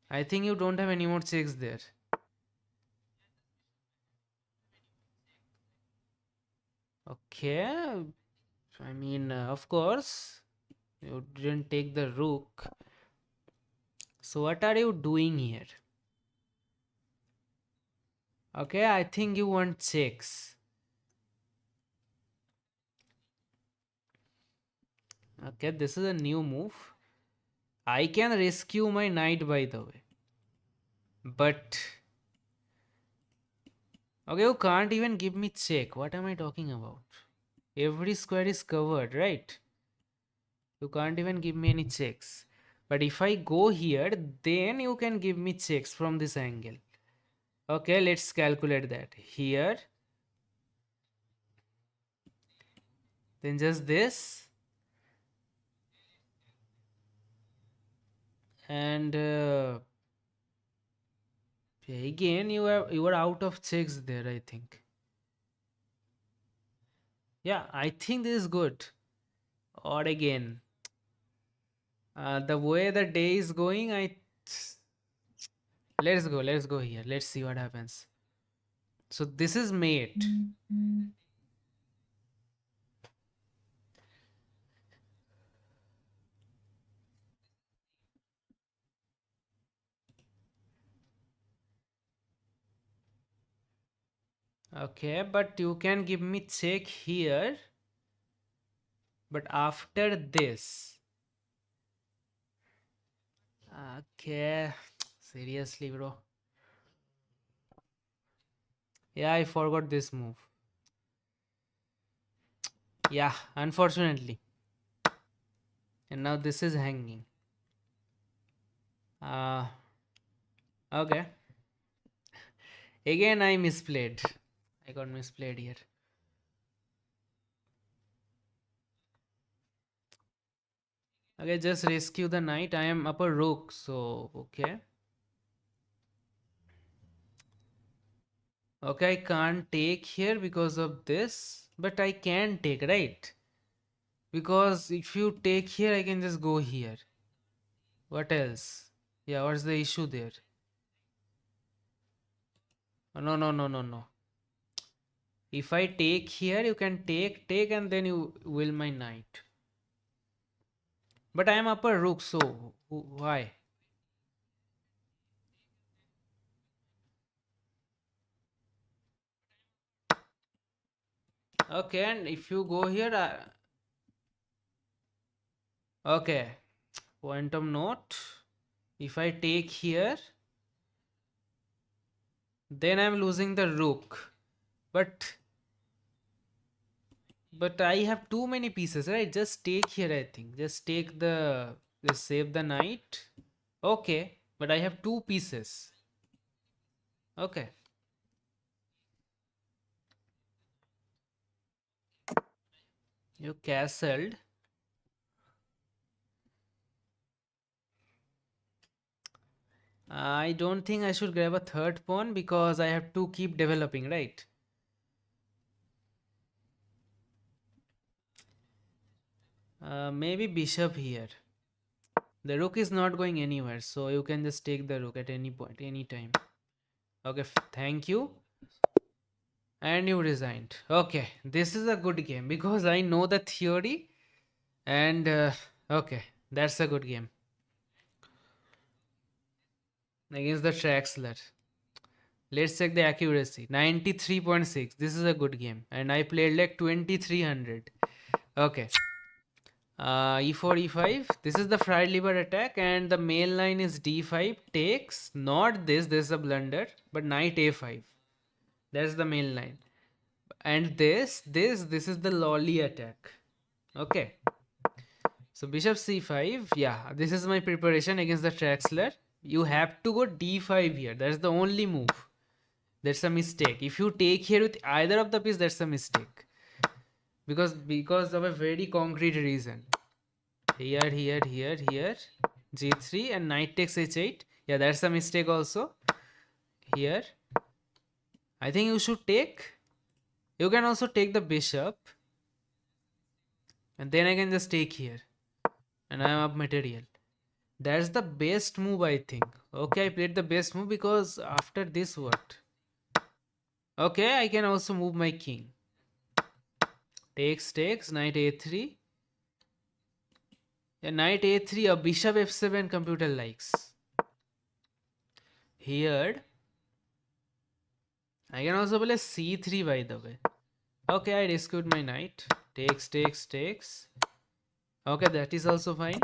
I think you don't have any more checks there. Okay. I mean, of course, you didn't take the rook. So what are you doing here? Okay, I think you want checks. Okay, this is a new move. I can rescue my knight, by the way. But okay, you can't even give me check. What am I talking about? Every square is covered, right? You can't even give me any checks. But if I go here, then you can give me checks from this angle. Okay, let's calculate that. Here, then just this. And again, you are out of checks there, I think. Yeah, I think this is good. Or again, the way the day is going, let's go here. Let's see what happens. So this is mate. Okay, but you can give me check here. But after this, okay, seriously, bro. Yeah, I forgot this move. Yeah, unfortunately. And now this is hanging. Uh, okay. Again, I misplayed. I got misplayed here. Okay, just rescue the knight. I am up a rook, so okay. Okay, I can't take here because of this, but I can take, right? Because if you take here, I can just go here. What else? Yeah, what's the issue there? Oh, no, no, no, no, no. If I take here, you can take, and then you will my knight. But I am up a rook, so why? Okay, and if you go here, okay. Quantum note. If I take here, then I'm losing the rook. But I have too many pieces, right? Just take here, I think. Just save the knight. Okay, but I have two pieces. Okay. You castled. I don't think I should grab a third pawn because I have to keep developing, right? Maybe bishop here. The rook is not going anywhere, so you can just take the rook at any point, any time. Okay, thank you. And you resigned. Okay, this is a good game because I know the theory. And okay, that's a good game against the Traxler. Let's check the accuracy. 93.6. This is a good game. And I played like 2300. Okay. E4, E5. This is the fried liver attack. And the main line is D5. Takes. Not this. This is a blunder. But knight A5. That's the main line. And this is the lolly attack. Okay. So bishop C5. Yeah. This is my preparation against the Traxler. You have to go d5 here. That's the only move. That's a mistake. If you take here with either of the piece, that's a mistake. Because of a very concrete reason. Here, here. G3 and knight takes h8. Yeah, that's a mistake also. Here. I think you should take. You can also take the bishop. And then I can just take here. And I am up material. That's the best move, I think. Okay, I played the best move because after this what? Okay, I can also move my king. Takes, knight a3. Yeah, knight a3, a bishop f7 computer likes. Here, I can also play c3 by the way. Okay, I rescued my knight. Takes. Okay, that is also fine.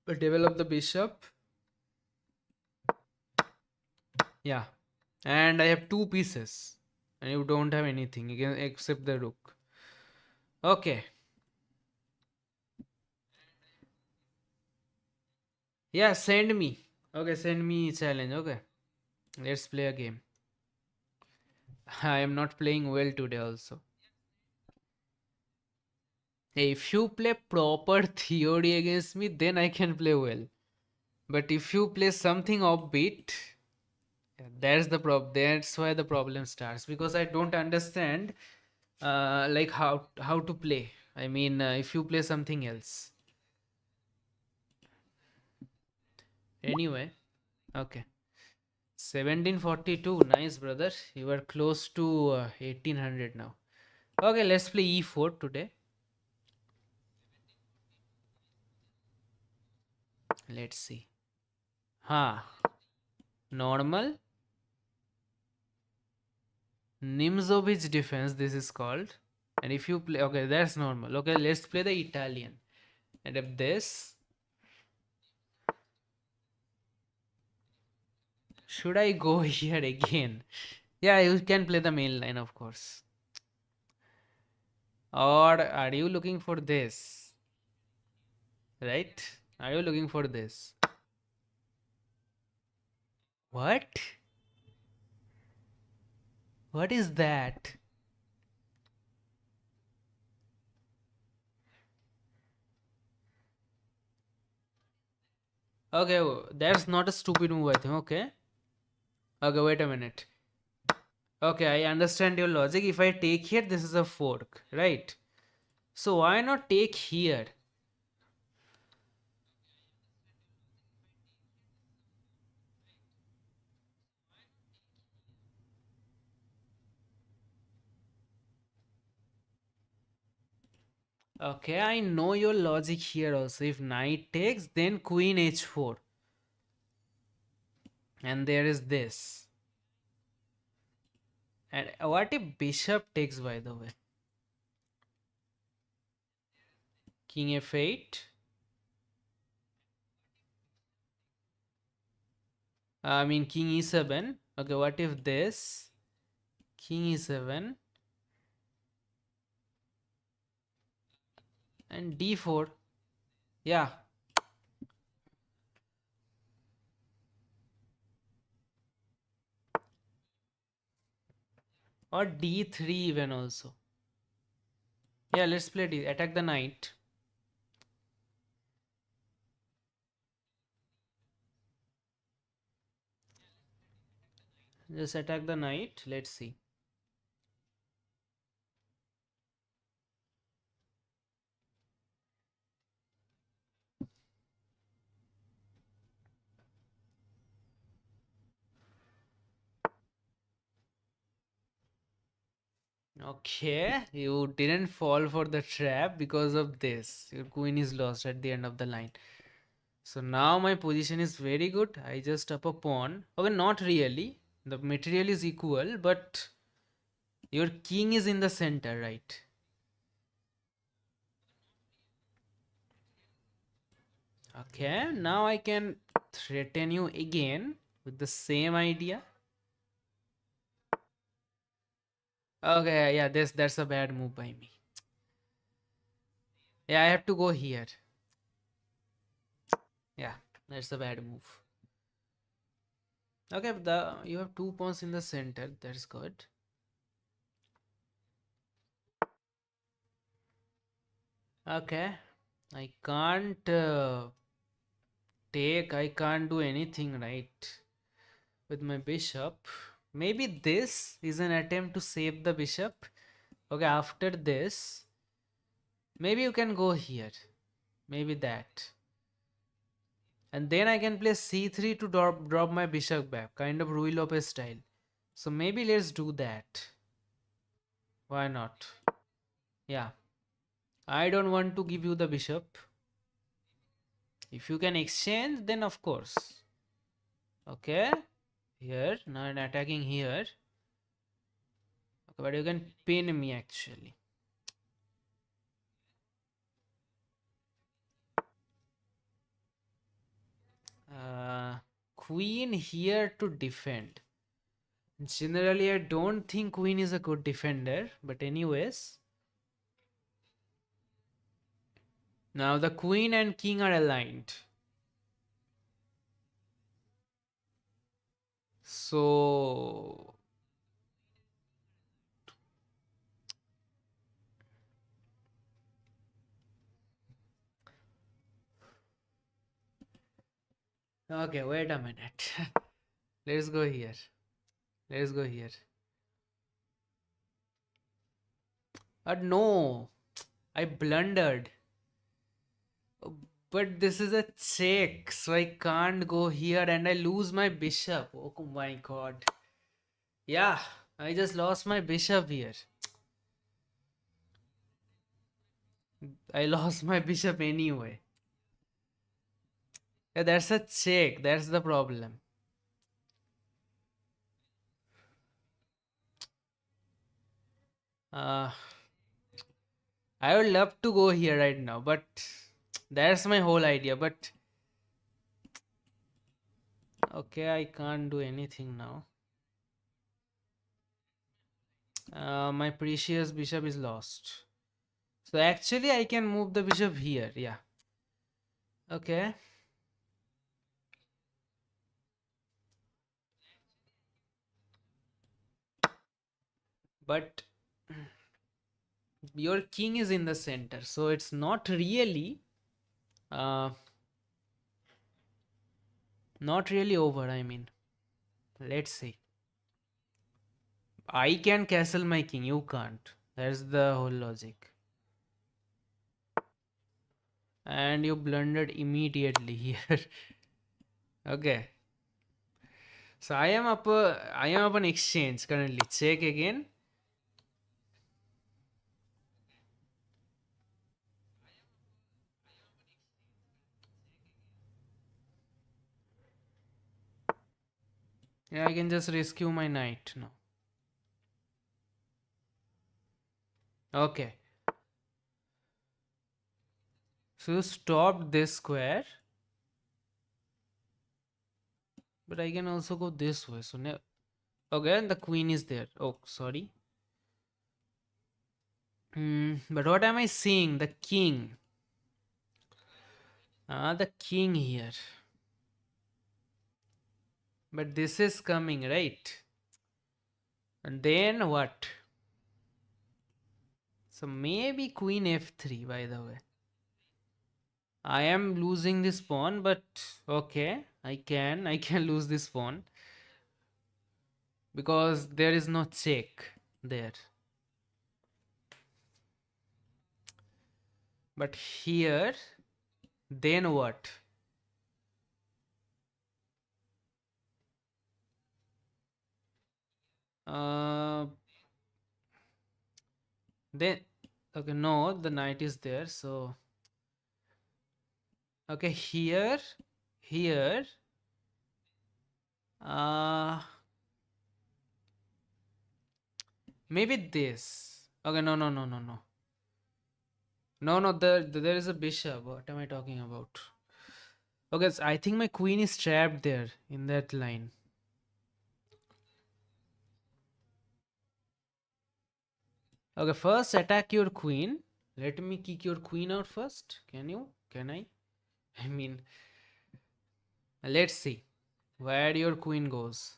But develop the bishop. Yeah. And I have two pieces. And you don't have anything. You can accept the rook. Okay. Yeah, send me. Okay, send me challenge. Okay. Let's play a game. I am not playing well today also. If you play proper theory against me, then I can play well. But if you play something offbeat, that's the problem. That's why the problem starts because I don't understand like how to play. I mean, if you play something else. Anyway, okay. 1742, nice brother. You are close to 1800 now. Okay, let's play e4 today. Let's see. Ha, normal. Nimzovich defense, this is called. And if you play, okay, that's normal. Okay, let's play the Italian. And if this, should I go here again? Yeah, you can play the main line, of course. Or are you looking for this? Right? Are you looking for this? What? What is that? Okay, that's not a stupid move, I think. Okay. Okay, wait a minute. Okay, I understand your logic. If I take here, this is a fork, right? So why not take here? Okay, I know your logic here also. If knight takes, then queen h4. And there is this. And what if bishop takes, by the way? King f8. I mean king e7. Okay, what if this? King e7. And d4. Yeah. Or d3 even also. Yeah, let's play d. Attack the knight. Just attack the knight. Let's see. Okay, you didn't fall for the trap because of this. Your queen is lost at the end of the line. So now my position is very good. I just up a pawn. Okay, not really. The material is equal, but your king is in the center, right? Okay, now I can threaten you again with the same idea. Okay, yeah, that's a bad move by me. Yeah, I have to go here. Yeah. That's a bad move. Okay, the you have 2 pawns in the center. That's good. Okay, I can't take. I can't do anything right with my bishop. Maybe this is an attempt to save the bishop. Okay, after this, maybe you can go here. Maybe that. And then I can play c3 to drop my bishop back. Kind of Rui Lopez style. So maybe let's do that. Why not? Yeah. I don't want to give you the bishop. If you can exchange, then of course. Okay. Here. Now I'm attacking here. Okay, but you can pin me actually. Queen here to defend. Generally, I don't think queen is a good defender. But anyways. Now the queen and king are aligned. So okay, wait a minute. Let's go here. Let's go here. No, I blundered. But this is a check, so I can't go here and I lose my bishop. Oh my god. Yeah, I just lost my bishop here. I lost my bishop anyway. Yeah, that's a check. That's the problem. Uh, I would love to go here right now, but that's my whole idea. But okay, I can't do anything now. My precious bishop is lost. So actually, I can move the bishop here. Yeah. Okay. But your king is in the center, so it's uh, not really over. I mean, let's see. I can castle my king. You can't. That's the whole logic. And you blundered immediately here. Okay. So I am up an exchange currently. Check again. Yeah, I can just rescue my knight now. Okay. So you stopped this square. But I can also go this way. So now, okay, and the queen is there. Oh, sorry. But what am I seeing? The king. The king here. But this is coming, right? And then what? So maybe queen f3, by the way. I am losing this pawn, but okay, I can lose this pawn because there is no check there. But here, then what? Uh, then okay, no, the knight is there, so okay, here, uh, maybe this. Okay, no. There is a bishop. What am I talking about? Okay, so I think my queen is trapped there in that line. Okay, first attack your queen. Let me kick your queen out first. Can you? Can I? I mean, Let's see where your queen goes.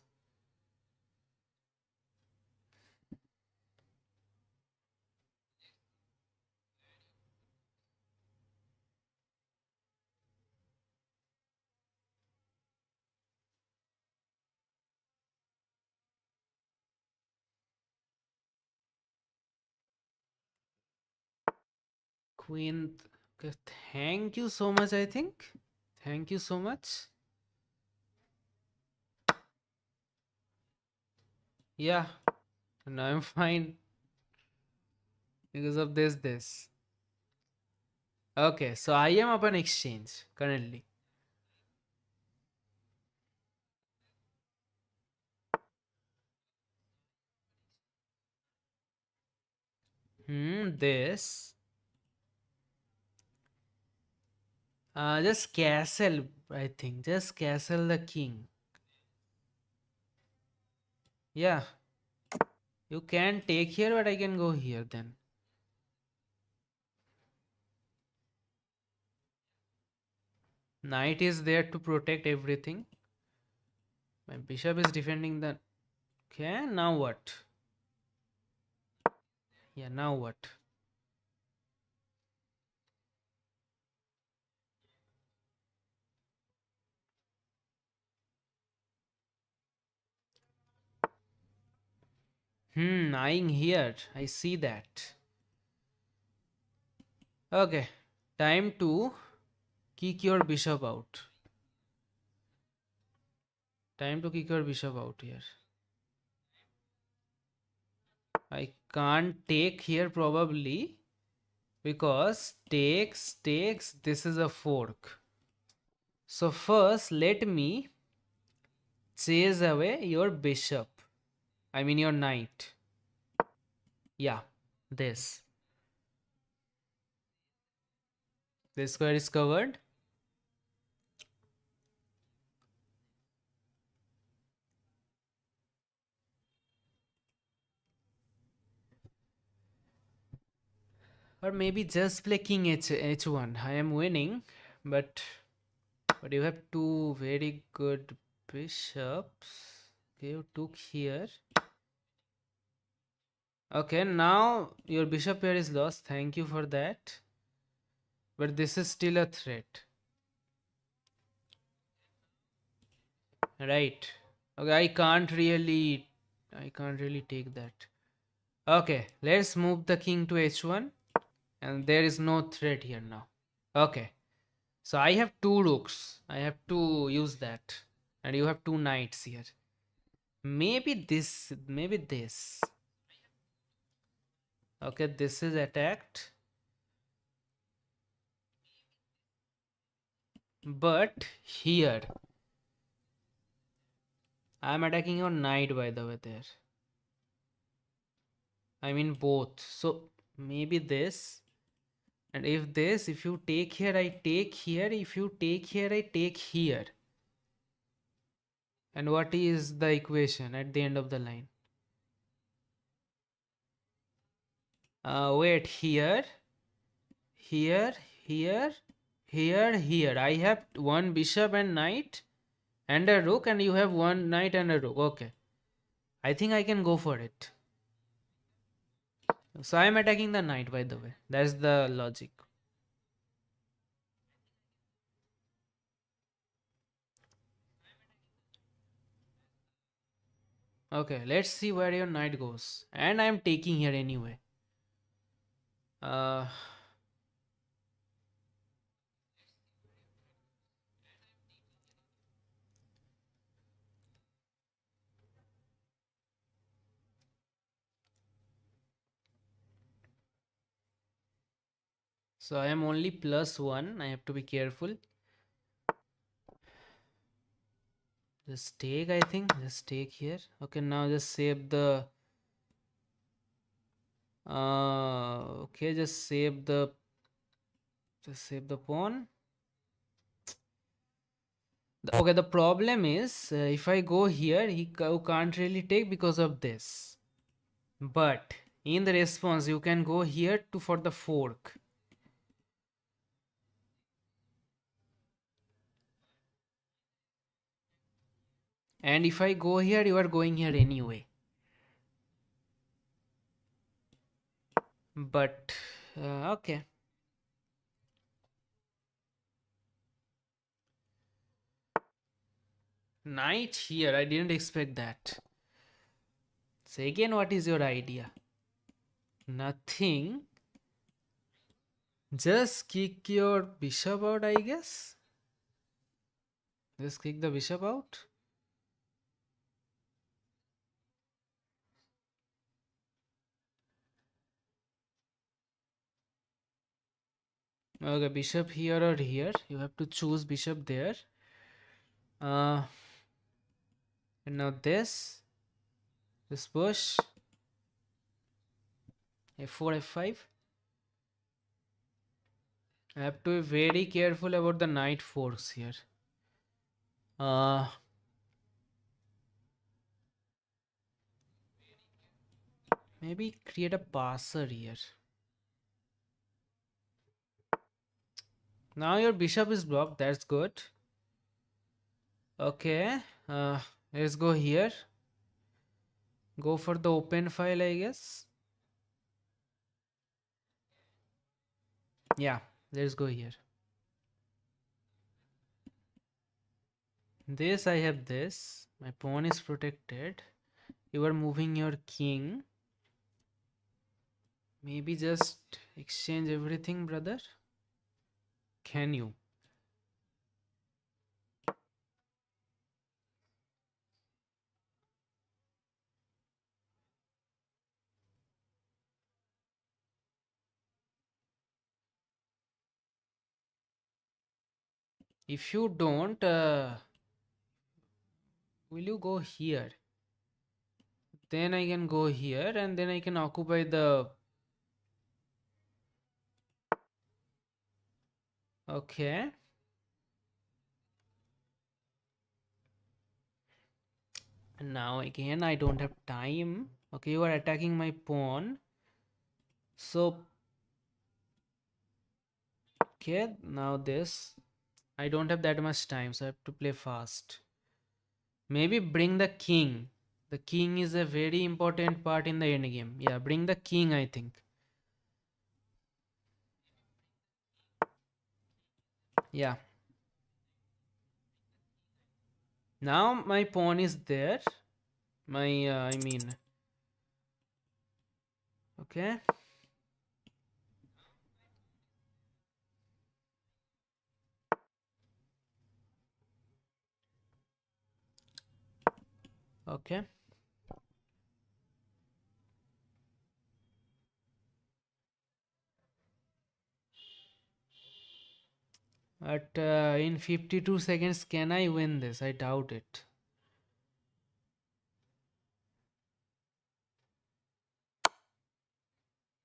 Queen. Okay, thank you so much, I think. Thank you so much. Yeah, now I'm fine because of this. Okay, so I am up an exchange currently. This. Just castle, I think. Just castle the king. Yeah, you can take here, but I can go here then. Knight is there to protect everything. My bishop is defending the. Okay, now what? Yeah, now what? Eyeing here. I see that. Okay, time to kick your bishop out. Time to kick your bishop out here. I can't take here probably because takes, this is a fork. So first let me chase away your bishop. I mean your knight. Yeah, this. This square is covered. Or maybe just play king h1. I am winning, but you have two very good bishops. Okay, you took here. Okay, now your bishop pair is lost. Thank you for that. But this is still a threat. Right. Okay, I can't really take that. Okay, let's move the king to h1 and there is no threat here now. Okay. So I have two rooks. I have to use that. And you have two knights here. Maybe this, maybe this. Okay, this is attacked. But here, I am attacking your knight by the way there. I mean both. So maybe this. And if this, if you take here, I take here. If you take here, I take here. And what is the equation at the end of the line? Wait, here, here, here, here. I have one bishop and knight and a rook, and you have one knight and a rook. Okay. I think I can go for it. So I am attacking the knight, by the way. That's the logic. Okay, let's see where your knight goes. And I am taking here anyway. Uh, so I am only +1. I have to be careful. Just take, I think. Just take here. Okay, now just save the. Okay, just save the. Just save the pawn. Okay, the problem is if I go here, he can't really take because of this. But in the response, you can go here to for the fork. And if I go here, you are going here anyway. But okay. Knight here. I didn't expect that. So again, what is your idea? Nothing. Just kick your bishop out, I guess. Just kick the bishop out. Okay, bishop here or here. You have to choose bishop there. And now this push. F4, F5. I have to be very careful about the knight forks here. Maybe create a passer here. Now your bishop is blocked. That's good. Okay. Let's go here. Go for the open file, I guess. Yeah, let's go here. This I have this. My pawn is protected. You are moving your king. Maybe just exchange everything, brother. Can you? If you don't, will you go here? Then I can go here and then I can occupy the... Okay. And now again, I don't have time. Okay, you are attacking my pawn. So, okay, now this. I don't have that much time, so I have to play fast. Maybe bring the king. The king is a very important part in the endgame. Yeah, bring the king, I think. Yeah. Now my pawn is there. I mean... Okay. Okay. But in 52 seconds, can I win this? I doubt it.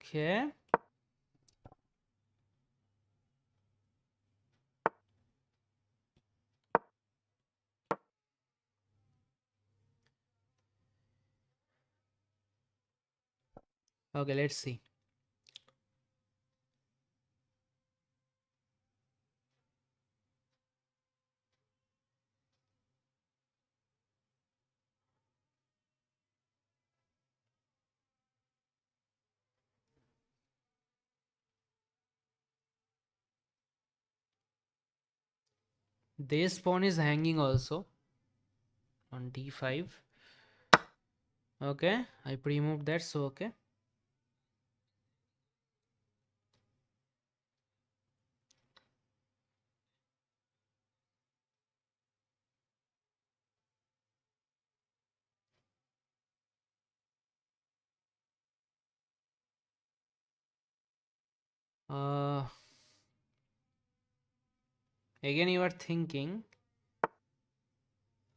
Okay. Okay, let's see. This pawn is hanging also on d5. Okay, I pre-moved that, so okay. Uh, Again, you are thinking.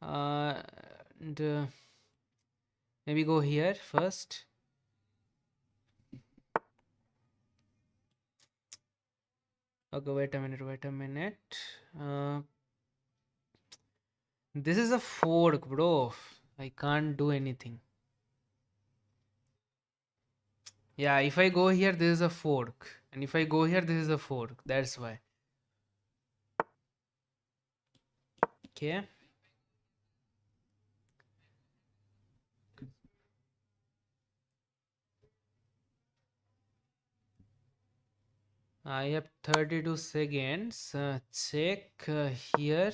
And, maybe go here first. Okay, wait a minute. This is a fork, bro. I can't do anything. Yeah, if I go here, this is a fork. And if I go here, this is a fork. That's why. Okay. I have 32 seconds. Check here.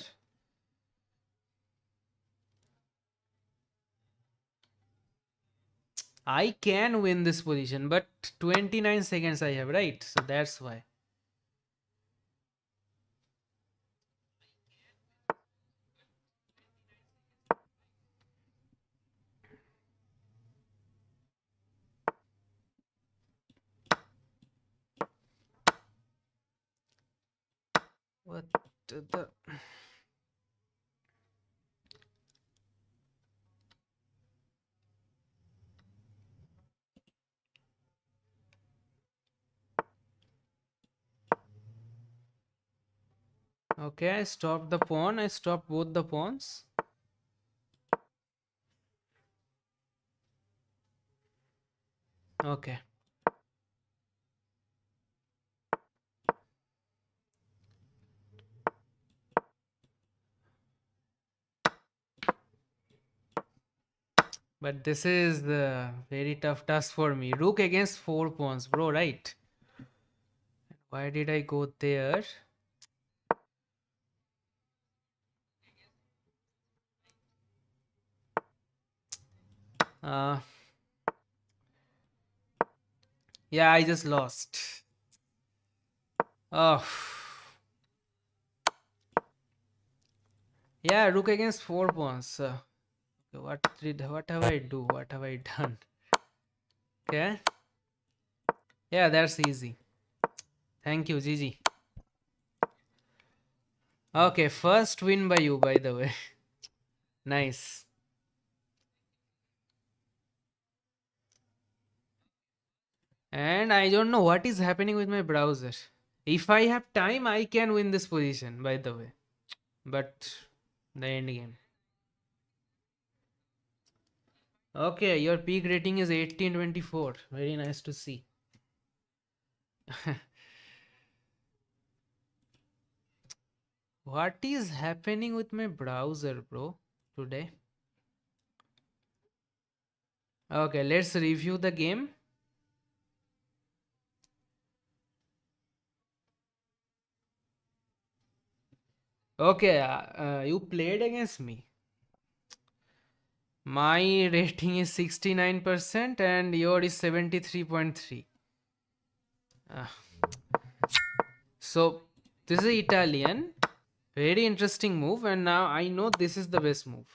I can win this position, but 29 seconds I have, right? So that's why. What the? Okay, I stopped the pawn. I stopped both the pawns. Okay. But this is the very tough task for me. Rook against 4 pawns, bro, right? Why did I go there? Uh, yeah, I just lost. Oh. Yeah, rook against 4 pawns. What have I do? What have I done? Okay. Yeah, that's easy. Thank you, Gigi. Okay, first win by you, by the way. Nice. And I don't know what is happening with my browser. If I have time, I can win this position, by the way. But the end game. Okay, your peak rating is 1824. Very nice to see. What is happening with my browser, bro, today? Okay, let's review the game. Okay, you played against me. My rating is 69% and yours is 73.3. Uh, so, this is Italian. Very interesting move, and now I know this is the best move.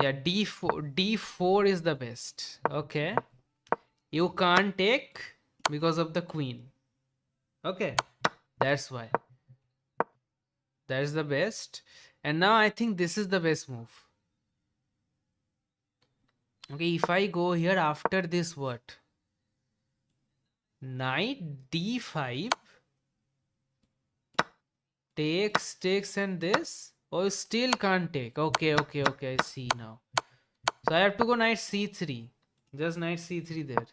Yeah, d4 is the best. Okay. You can't take because of the queen. Okay. That's why. That's the best. And now I think this is the best move. Okay, if I go here after this, what? Knight d5 takes and this. Oh, still can't take. Okay. I see now. So I have to go knight c3. Just knight c3 there.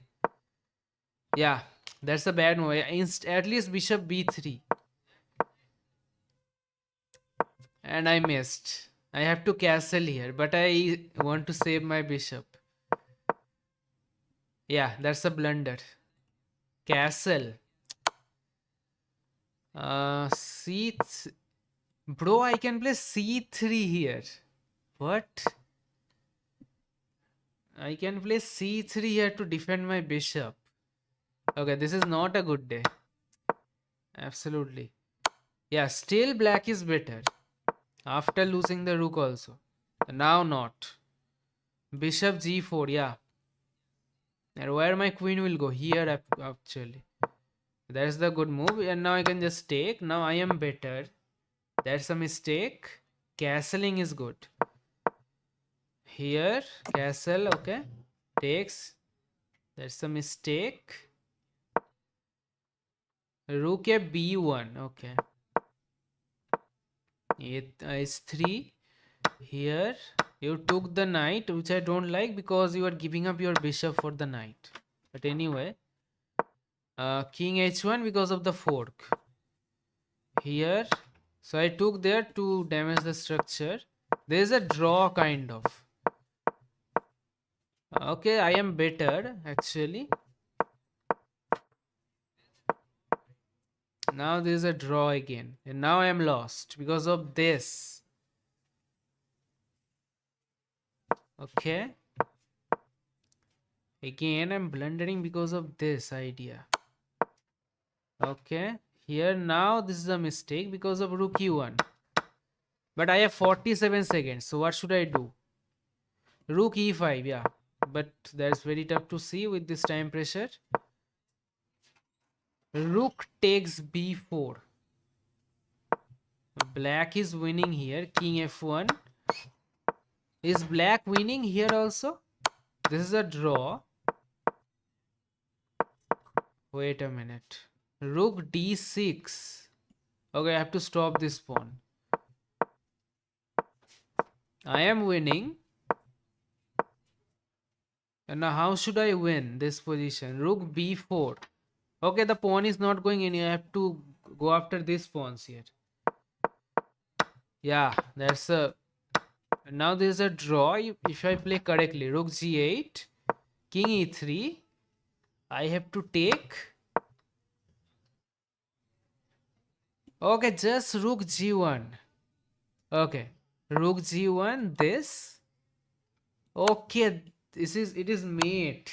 Yeah, that's a bad move. At least bishop b3. And I missed. I have to castle here, but I want to save my bishop. Yeah, that's a blunder. Castle. C. Bro, I can play c3 here. What? I can play c3 here to defend my bishop. Okay, this is not a good day. Absolutely. Yeah, still black is better. After losing the rook also. Now not. Bishop g4, yeah. And where my queen will go? Here actually. That's the good move. And now I can just take. Now I am better. That's a mistake. Castling is good. Here, castle, okay. Takes. That's a mistake. Rook a b1, okay. It is 3. Here, you took the knight, which I don't like because you are giving up your bishop for the knight. But anyway, king h1 because of the fork. Here, so I took there to damage the structure. There is a draw kind of. Okay, I am better actually. Now there is a draw again. And now I am lost because of this. Okay. Again, I'm blundering because of this idea. Okay. Here now this is a mistake because of rook e1. But I have 47 seconds. So what should I do? Rook e5, yeah. But that's very tough to see with this time pressure. Rook takes b4. Black is winning here. King f1. Is black winning here also? This is a draw. Wait a minute. Rook d6. Okay, I have to stop this pawn. I am winning. And now how should I win this position? Rook b4. Okay, the pawn is not going anywhere. I have to go after these pawns here. Yeah, that's a... Now there's a draw. If I play correctly, rook g8, king e3. I have to take... Okay, just rook g1. Okay, rook g1, this. Okay, it is mate.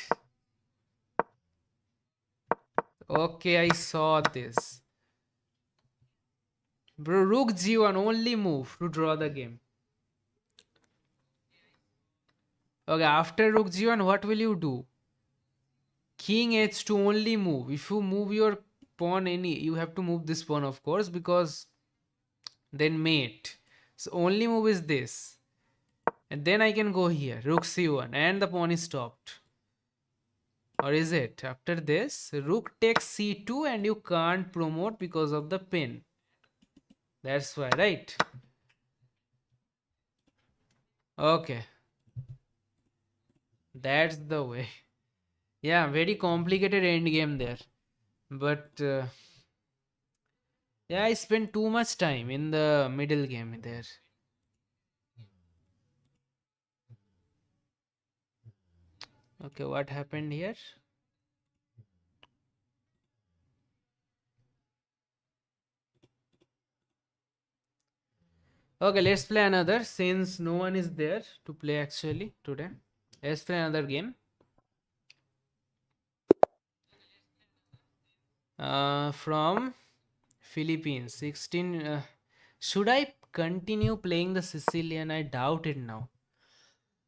Okay, I saw this. Bro, rook g1, only move to draw the game. Okay, after rook g1, what will you do? King h2, only move. If you move your pawn you have to move this pawn, of course, because then mate. So only move is this. And then I can go here, rook c1, and the pawn is stopped. Or is it? After this, rook takes c2 and you can't promote because of the pin. That's why, right? Okay. That's the way. Yeah, very complicated endgame there. But yeah, I spent too much time in the middle game there. Okay, what happened here? Okay, let's play another since no one is there to play actually today. Let's play another game. From Philippines, 16. Should I continue playing the Sicilian? I doubt it now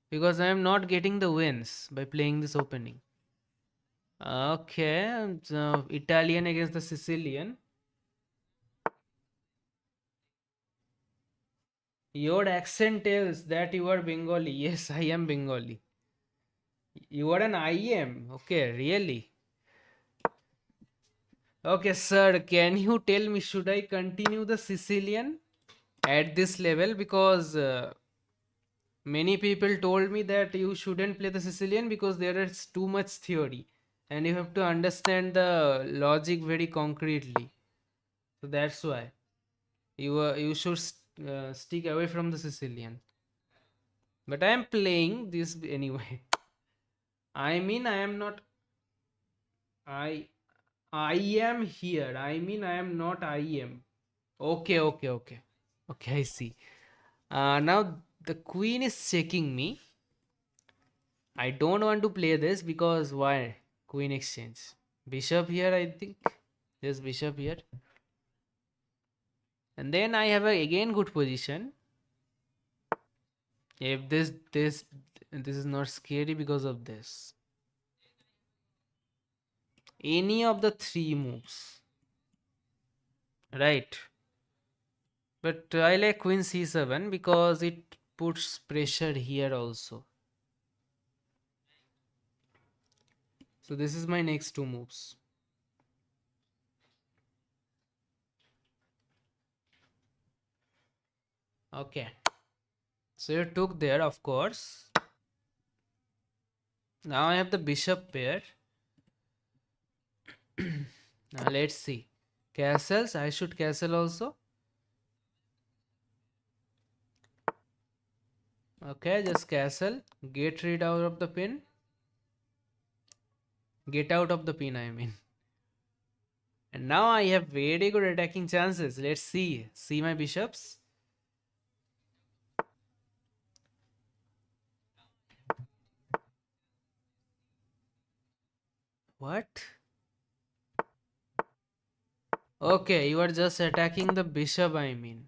because I am not getting the wins by playing this opening. Okay, so Italian against the Sicilian. Your accent tells that you are Bengali. Yes, I am Bengali. You are an IM. Okay, really? Okay, sir, can you tell me, should I continue the Sicilian at this level? Because many people told me that you shouldn't play the Sicilian because there is too much theory and you have to understand the logic very concretely. So that's why you should stick away from the Sicilian. But I am playing this anyway. I mean, I am not. I I am here. I mean, I am not. I am. Okay, okay, okay. Okay, I see. Now the queen is checking me. I don't want to play this because why? Queen exchange. Bishop here, I think. There's bishop here. And then I have a again good position. If this is not scary because of this. Any of the three moves. Right. But I like queen c7 because it puts pressure here also. So this is my next two moves. Okay. So you took there, of course. Now I have the bishop pair. Now let's see. Castles. I should castle also. Okay, just castle. Get rid out of the pin. Get out of the pin, I mean. And now I have very good attacking chances. Let's see. See my bishops. What? Okay, you are just attacking the bishop, I mean.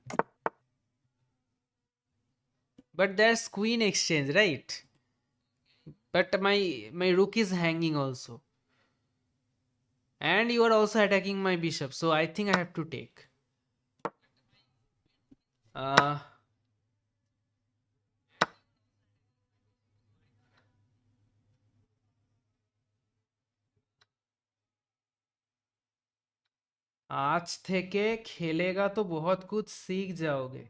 But there's queen exchange, right? But my rook is hanging also. And you are also attacking my bishop. So I think I have to take. Uh, आज থেকে खेलेगा तो बहुत कुछ सीख जाओगे.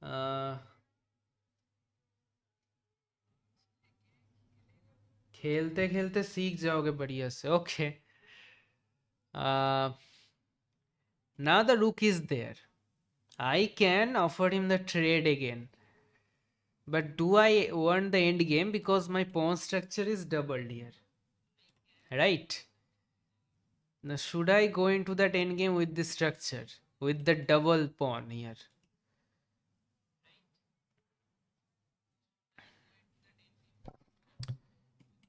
uh, खेलते खेलते सीख जाओगे बढ़िया से. Okay. uh, Now the rook is there. I can offer him the trade again. But do I want the end game because my pawn structure is doubled here? Right? Now should I go into that end game with this structure? With the double pawn here?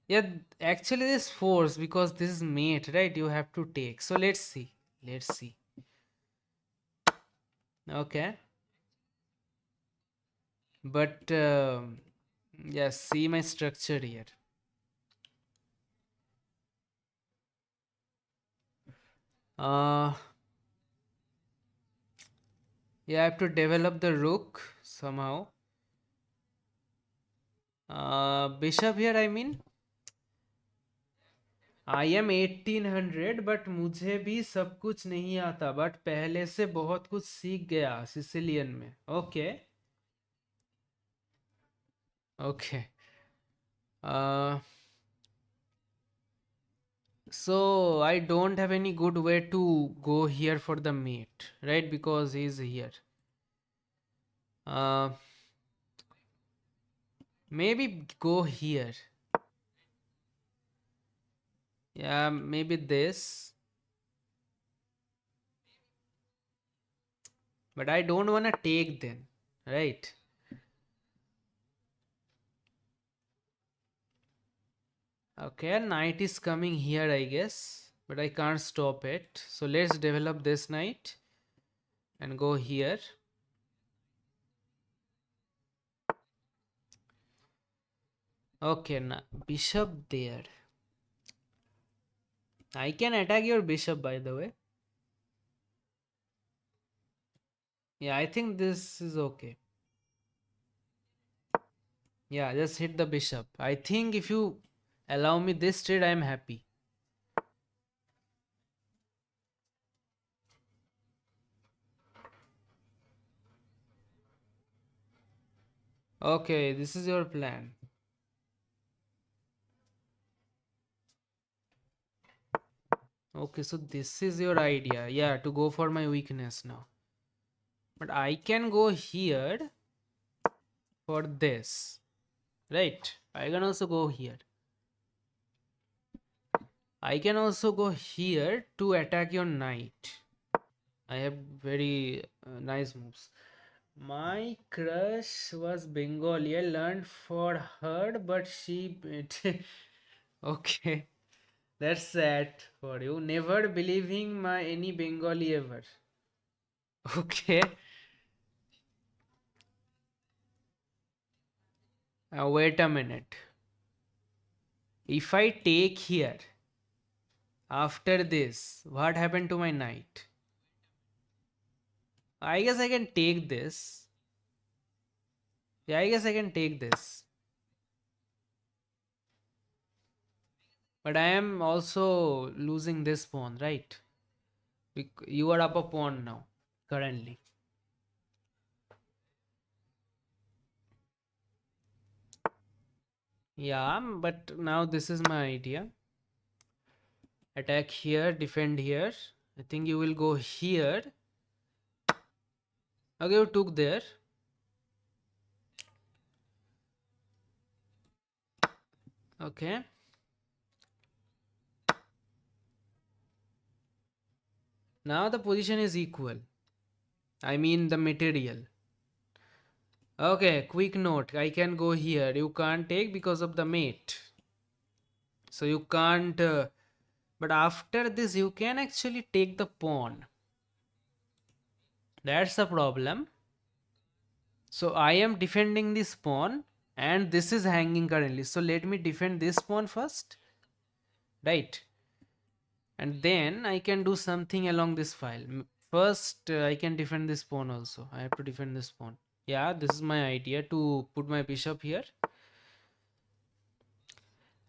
Yeah, actually this force because this is mate, right? You have to take. So let's see. Let's see. Okay. But yeah, see my structure here. Uh, yeah, I have to develop the rook somehow. Bishop here, I mean. I am 1800 but मुझे भी सब कुछ नहीं आता but पहले से बहुत कुछ सीख गया सिसिलियन में. Okay. Okay. So I don't have any good way to go here for the mate, right? Because he's here. uh Maybe go here. Yeah, maybe this. But I don't want to take then, right? Okay, knight is coming here, I guess. But I can't stop it. So let's develop this knight and go here. Okay, now bishop there. I can attack your bishop, by the way. Yeah, I think this is okay. Yeah, just hit the bishop. I think if you allow me this trade, I am happy. Okay, this is your plan. Okay, so this is your idea. Yeah, to go for my weakness now. But I can go here for this. Right? I can also go here. I can also go here to attack your knight. I have very nice moves. My crush was Bengali. I learned for her, but she. Okay, that's sad for you. Never believing my any Bengali ever. Okay. Wait a minute. If I take here, after this, what happened to my knight? I guess I can take this. Yeah, I guess I can take this. But I am also losing this pawn, right? You are up a pawn now, currently. Yeah, but now this is my idea. Attack here, defend here. I think you will go here. Okay, you took there. Okay. Now the position is equal. I mean the material. Okay, quick note. I can go here. You can't take because of the mate. So you can't. But after this, you can actually take the pawn. That's the problem. So I am defending this pawn and this is hanging currently. So let me defend this pawn first. Right. And then I can do something along this file. First, I can defend this pawn also. I have to defend this pawn. Yeah, this is my idea, to put my bishop here.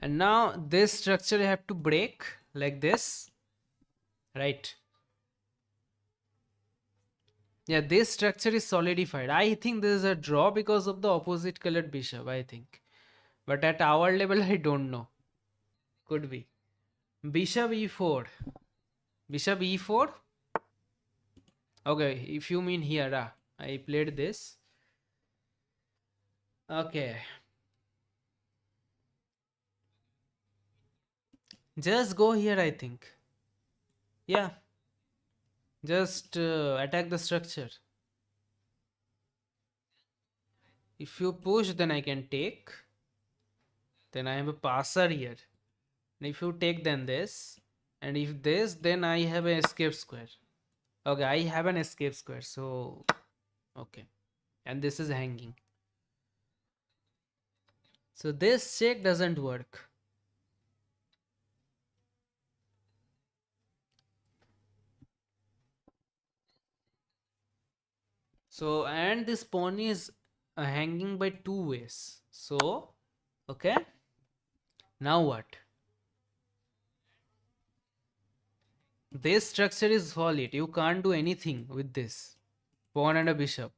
And now this structure I have to break like this. Right. Yeah, this structure is solidified. I think this is a draw because of the opposite colored bishop, I think. But at our level, I don't know. Could be. Bishop e4. Bishop e4. Okay, if you mean here, I played this. Okay. Just go here, I think. Yeah. Just attack the structure. If you push, then I can take. Then I have a passer here. And if you take, then this. And if this, then I have an escape square. Okay, I have an escape square. So, okay. And this is hanging. So this check doesn't work. So, and this pawn is hanging by two ways. So, okay. Now what? This structure is solid. You can't do anything with this. Pawn and a bishop.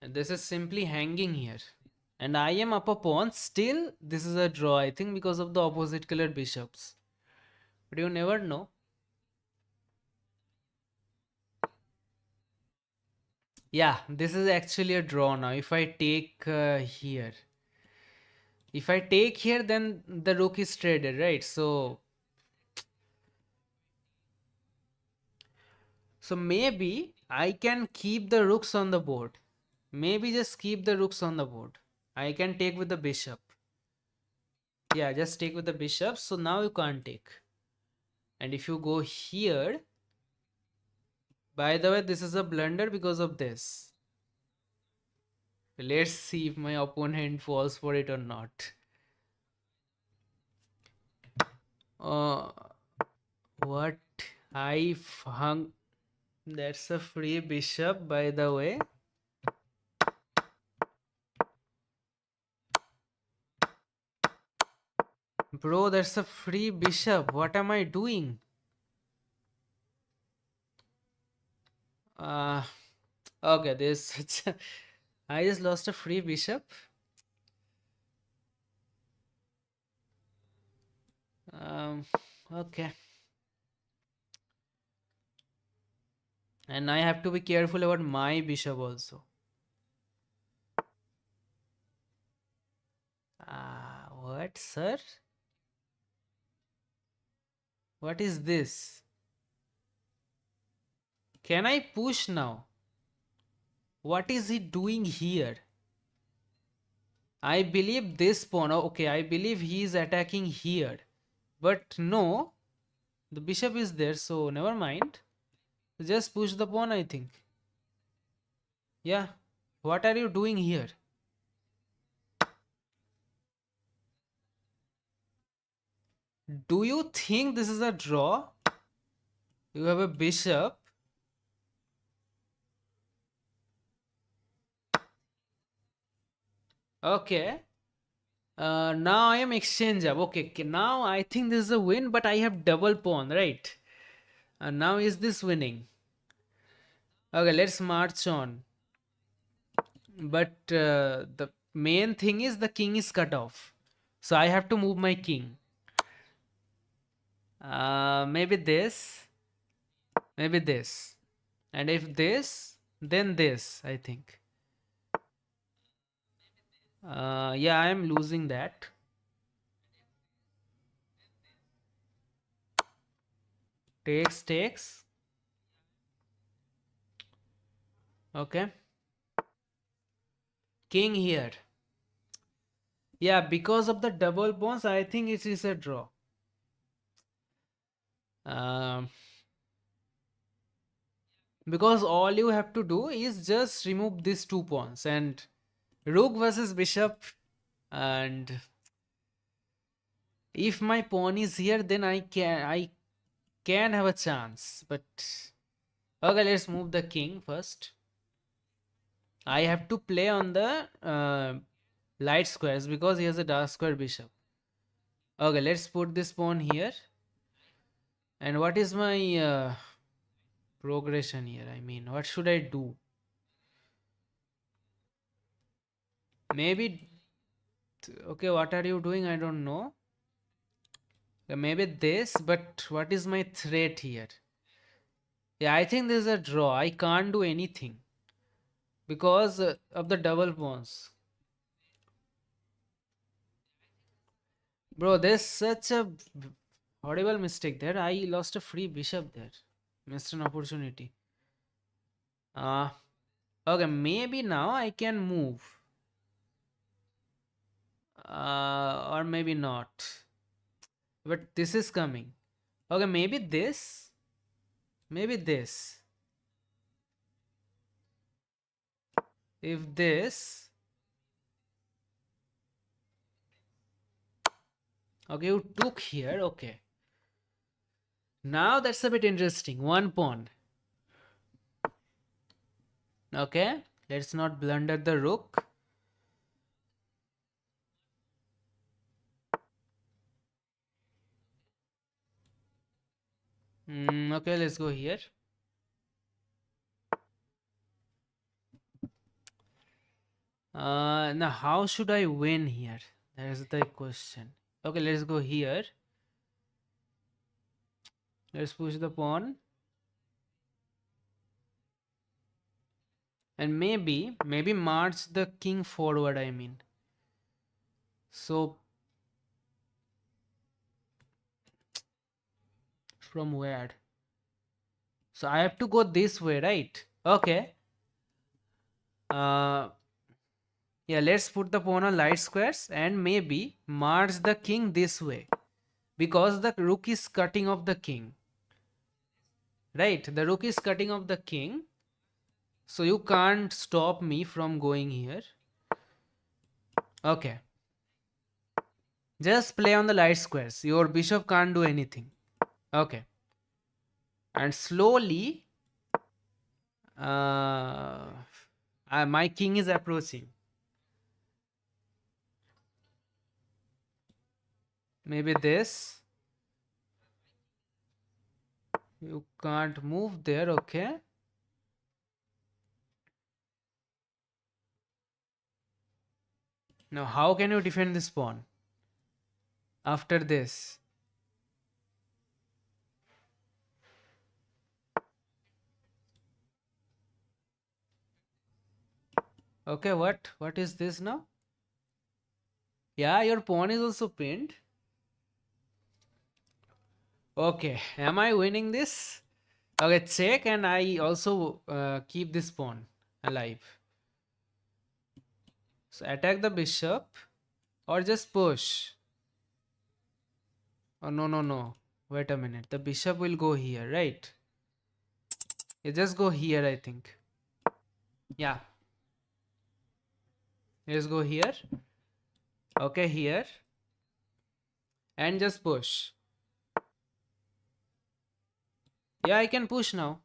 And this is simply hanging here. And I am up a pawn. Still, this is a draw, I think, because of the opposite colored bishops. But you never know. Yeah, this is actually a draw now. If I take here. If I take here, then the rook is traded, right? So maybe I can keep the rooks on the board. Maybe just keep the rooks on the board. I can take with the bishop. Yeah, just take with the bishop. So now you can't take. And if you go here, by the way, this is a blunder because of this. Let's see if my opponent falls for it or not. Uh, what? I hung. That's a free bishop, by the way. Bro, that's a free bishop. What am I doing? Uh, okay, this. I just lost a free bishop. Um, okay. And I have to be careful about my bishop also. What, sir? What is this? Can I push now? What is he doing here? I believe this pawn. Okay, I believe he is attacking here. But no, the bishop is there, so never mind. Just push the pawn, I think. Yeah. What are you doing here? Do you think this is a draw? You have a bishop. Okay. Now I am exchange up. Okay, now I think this is a win, but I have double pawn, right? Now is this winning? Okay, let's march on. But the main thing is the king is cut off. So I have to move my king. Maybe this. Maybe this. And if this, then this, I think. Yeah, I am losing that. takes. Okay. King here. Yeah, because of the double pawns, I think it is a draw. Um, because all you have to do is just remove these 2 pawns and rook versus bishop, and if my pawn is here, then I can have a chance. But okay, let's move the king first. I have to play on the light squares because he has a dark square bishop. Okay, let's put this pawn here. And what is my progression here? I mean, what should I do? Maybe. Okay, what are you doing? I don't know. Maybe this, but what is my threat here? Yeah, I think this is a draw. I can't do anything because of the double pawns. Bro, there's such a horrible mistake there. I lost a free bishop there. Missed an opportunity. Uh, okay, maybe now I can move. Or maybe not. But this is coming. Okay, maybe this. Maybe this. If this. Okay, you took here. Okay. Now that's a bit interesting. One pawn. Okay. Let's not blunder the rook. Okay, let's go here. Now how should I win here? That's the question. Okay, let's go here. Let's push the pawn. And maybe march the king forward, I mean. So from where? So I have to go this way, right? Okay. Yeah, let's put the pawn on light squares and maybe march the king this way because the rook is cutting off the king. Right? The rook is cutting off the king. So you can't stop me from going here. Okay. Just play on the light squares. Your bishop can't do anything. Okay. And slowly, my king is approaching. Maybe this. You can't move there. Okay. Now, how can you defend this pawn after this? Okay, what? What is this now? Yeah, your pawn is also pinned. Okay, am I winning this? Okay, check, and I also keep this pawn alive. So attack the bishop or just push. Oh, no, no, no. Wait a minute. The bishop will go here, right? You just go here, I think. Yeah. Let's go here. Okay, here. And just push. Yeah, I can push now.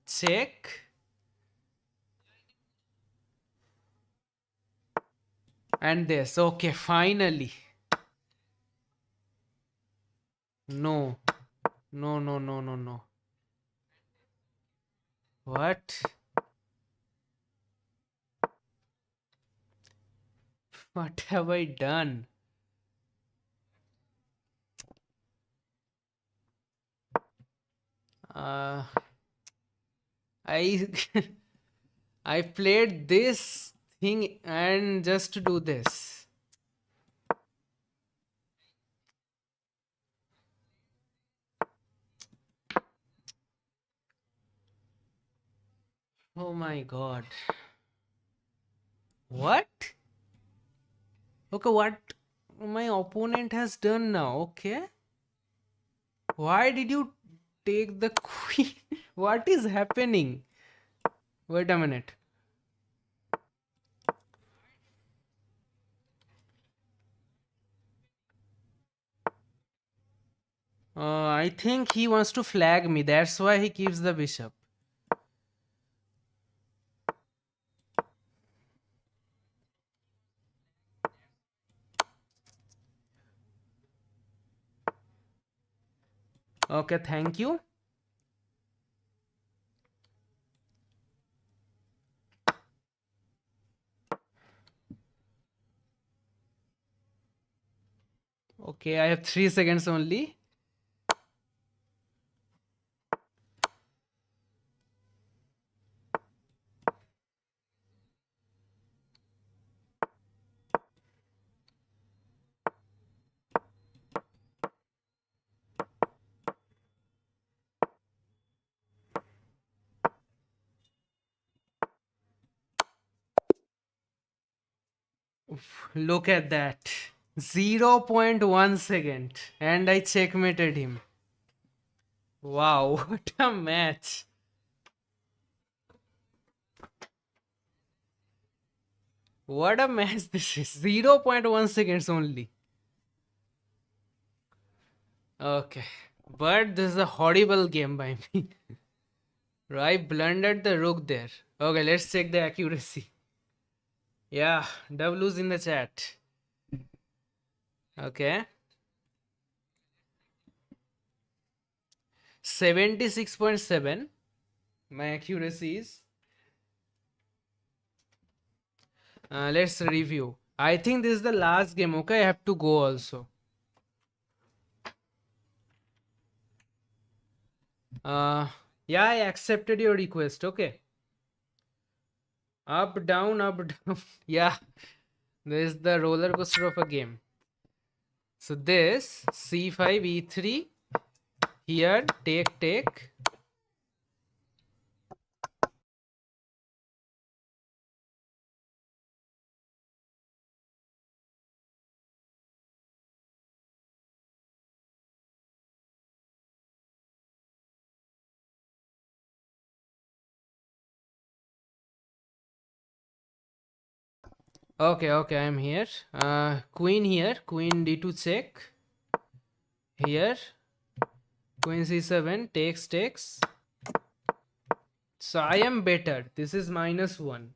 Check. And this. Okay, finally. No. No, no, no, no, no. What? What have I done? Uh, I I played this thing and just to do this. Oh my god. What? Okay, what my opponent has done now? Okay. Why did you take the queen? What is happening? Wait a minute. I think he wants to flag me. That's why he keeps the bishop. Okay, thank you. Okay, I have 3 seconds only. Oof, look at that. 0.1 second. And I checkmated him. Wow, what a match. What a match this is. 0.1 seconds only. Okay. But this is a horrible game by me. I blundered the rook there. Okay, let's check the accuracy. Yeah, W's in the chat. Okay. 76.7. My accuracy is. Let's review. I think this is the last game. Okay, I have to go also. Yeah, I accepted your request. Okay. Up, down, up, down. Yeah, this is the roller coaster of a game. So this c5, e3. Here, take, take. Okay, okay, I'm here. Queen here, queen d2 check. Here, queen c7, takes, takes. So I am better. This is -1.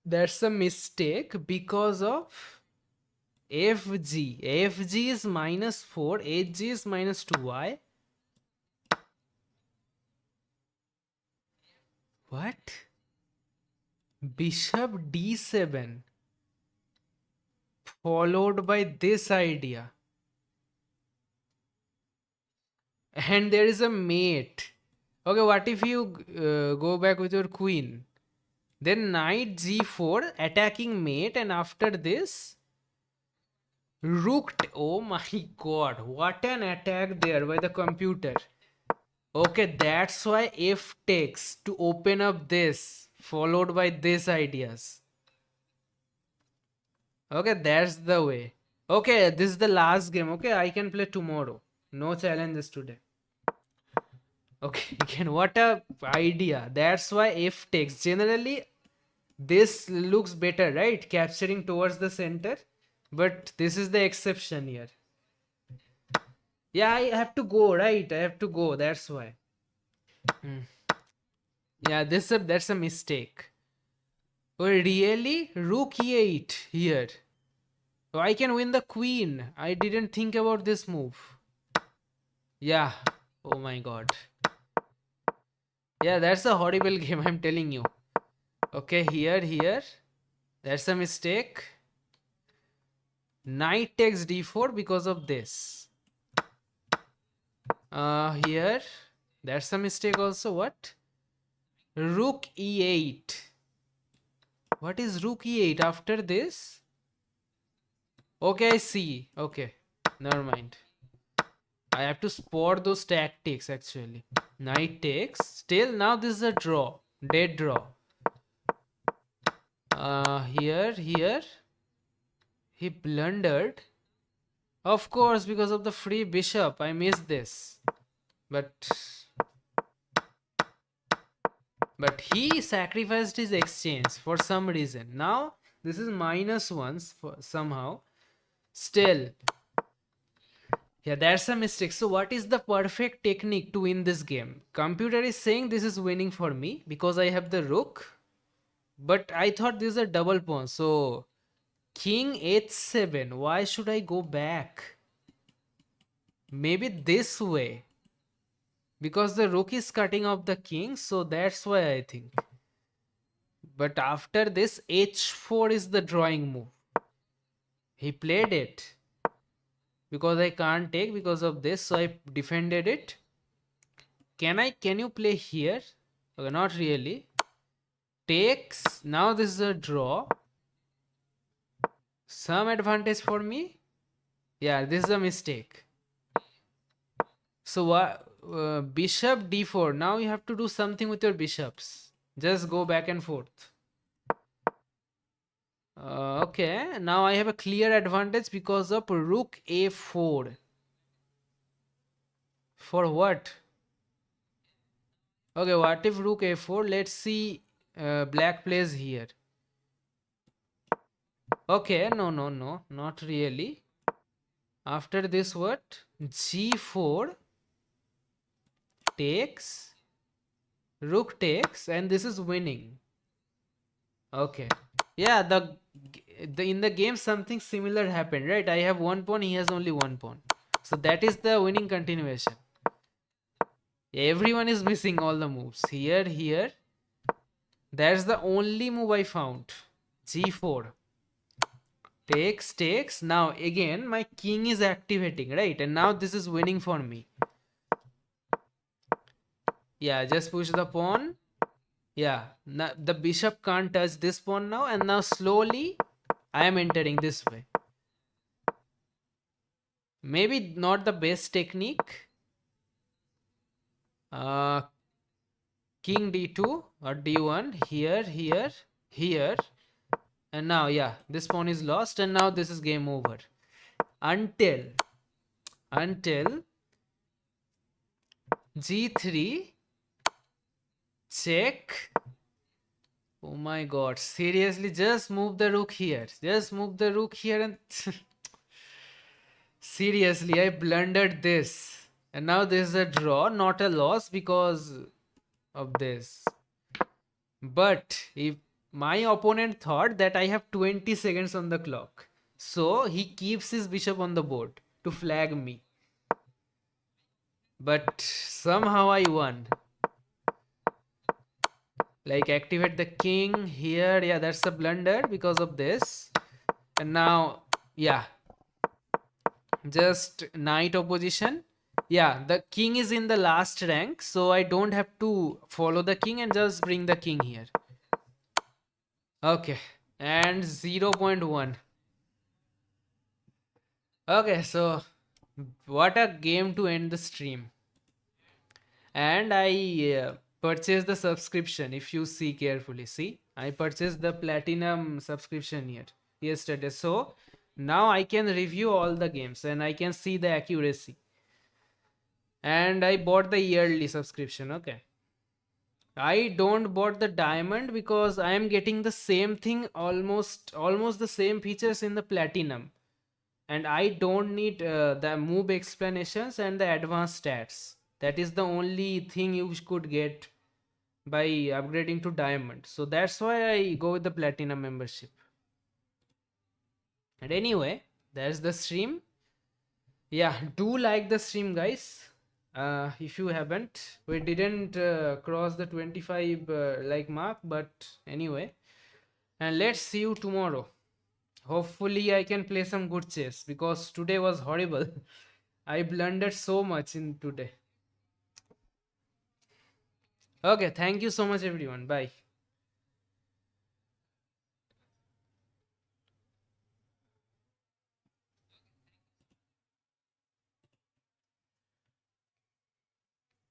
That's a mistake because of fg. Fg is -4, hg is -2. Why? What? Bishop d7 followed by this idea. And there is a mate. Okay, what if you go back with your queen? Then knight g4 attacking mate, and after this rook. Oh my god, what an attack there by the computer. Okay, that's why f takes to open up this, followed by this ideas. Okay, that's the way. Okay, this is the last game. Okay, I can play tomorrow. No challenges today. Okay, again, what a idea. That's why f takes. Generally, this looks better, right? Capturing towards the center. But this is the exception here. Yeah, I have to go, right? I have to go. That's why. Hmm. Yeah, that's a mistake. Oh, really? Rook e8 here. Oh, I can win the queen. I didn't think about this move. Yeah. Oh my god. Yeah, that's a horrible game, I'm telling you. Okay, here. That's a mistake. Knight takes d4 because of this. Here. That's a mistake also. What? Rook e8. What is rook e8 after this? Okay, I see. Okay. Never mind. I have to spot those tactics actually. Knight takes. Still, now this is a draw. Dead draw. Here. He blundered. Of course, because of the free bishop, I missed this. But he sacrificed his exchange for some reason. Now this is -1 for somehow. Still, yeah, that's a mistake. So what is the perfect technique to win this game? Computer is saying this is winning for me because I have the rook. But I thought this is a double pawn. So king h7. Why should I go back? Maybe this way. Because the rook is cutting off the king. So that's why I think. But after this, h4 is the drawing move. He played it. Because I can't take because of this. So I defended it. Can you play here? Okay, not really. Takes. Now this is a draw. Some advantage for me. Yeah, this is a mistake. So what? Bishop d4. Now you have to do something with your bishops. Just go back and forth. Okay, now I have a clear advantage because of rook a4. For what? Okay, what if rook a4? Let's see. Black plays here. Okay, no, not really. After this, what? g4 takes, rook takes, and this is winning. Okay, yeah, the in the game something similar happened, right? I have one pawn, he has only one pawn, so that is the winning continuation. Everyone is missing all the moves here. That's the only move I found. g4 takes. Now again my king is activating, right? And now this is winning for me. Yeah, just push the pawn. Yeah, now the bishop can't touch this pawn now, and now slowly I am entering this way. Maybe not the best technique. King d2 or d1 here, and now yeah, this pawn is lost, and now this is game over until g3 check. Oh my god, seriously, just move the rook here. And seriously, I blundered this. And now this is a draw, not a loss because of this. But if my opponent thought that I have 20 seconds on the clock, so he keeps his bishop on the board to flag me. But somehow I won. Like activate the king here. Yeah, that's a blunder because of this. And now, yeah, just knight opposition. Yeah, the king is in the last rank, so I don't have to follow the king and just bring the king here. Okay, and 0.1. Okay, so what a game to end the stream. And I purchased the subscription. If you see carefully, see, I purchased the platinum subscription here yesterday. So now I can review all the games and I can see the accuracy. And I bought the yearly subscription. Okay, I don't bought the diamond because I am getting the same thing, almost the same features in the platinum, and I don't need the move explanations and the advanced stats. That is the only thing you could get by upgrading to diamond. So that's why I go with the platinum membership. And anyway, that's the stream. Yeah, do like the stream, guys. If you haven't, we didn't cross the 25 like mark, but anyway, and let's see you tomorrow. Hopefully I can play some good chess because today was horrible. I blundered so much in today. Okay, thank you so much everyone. Bye.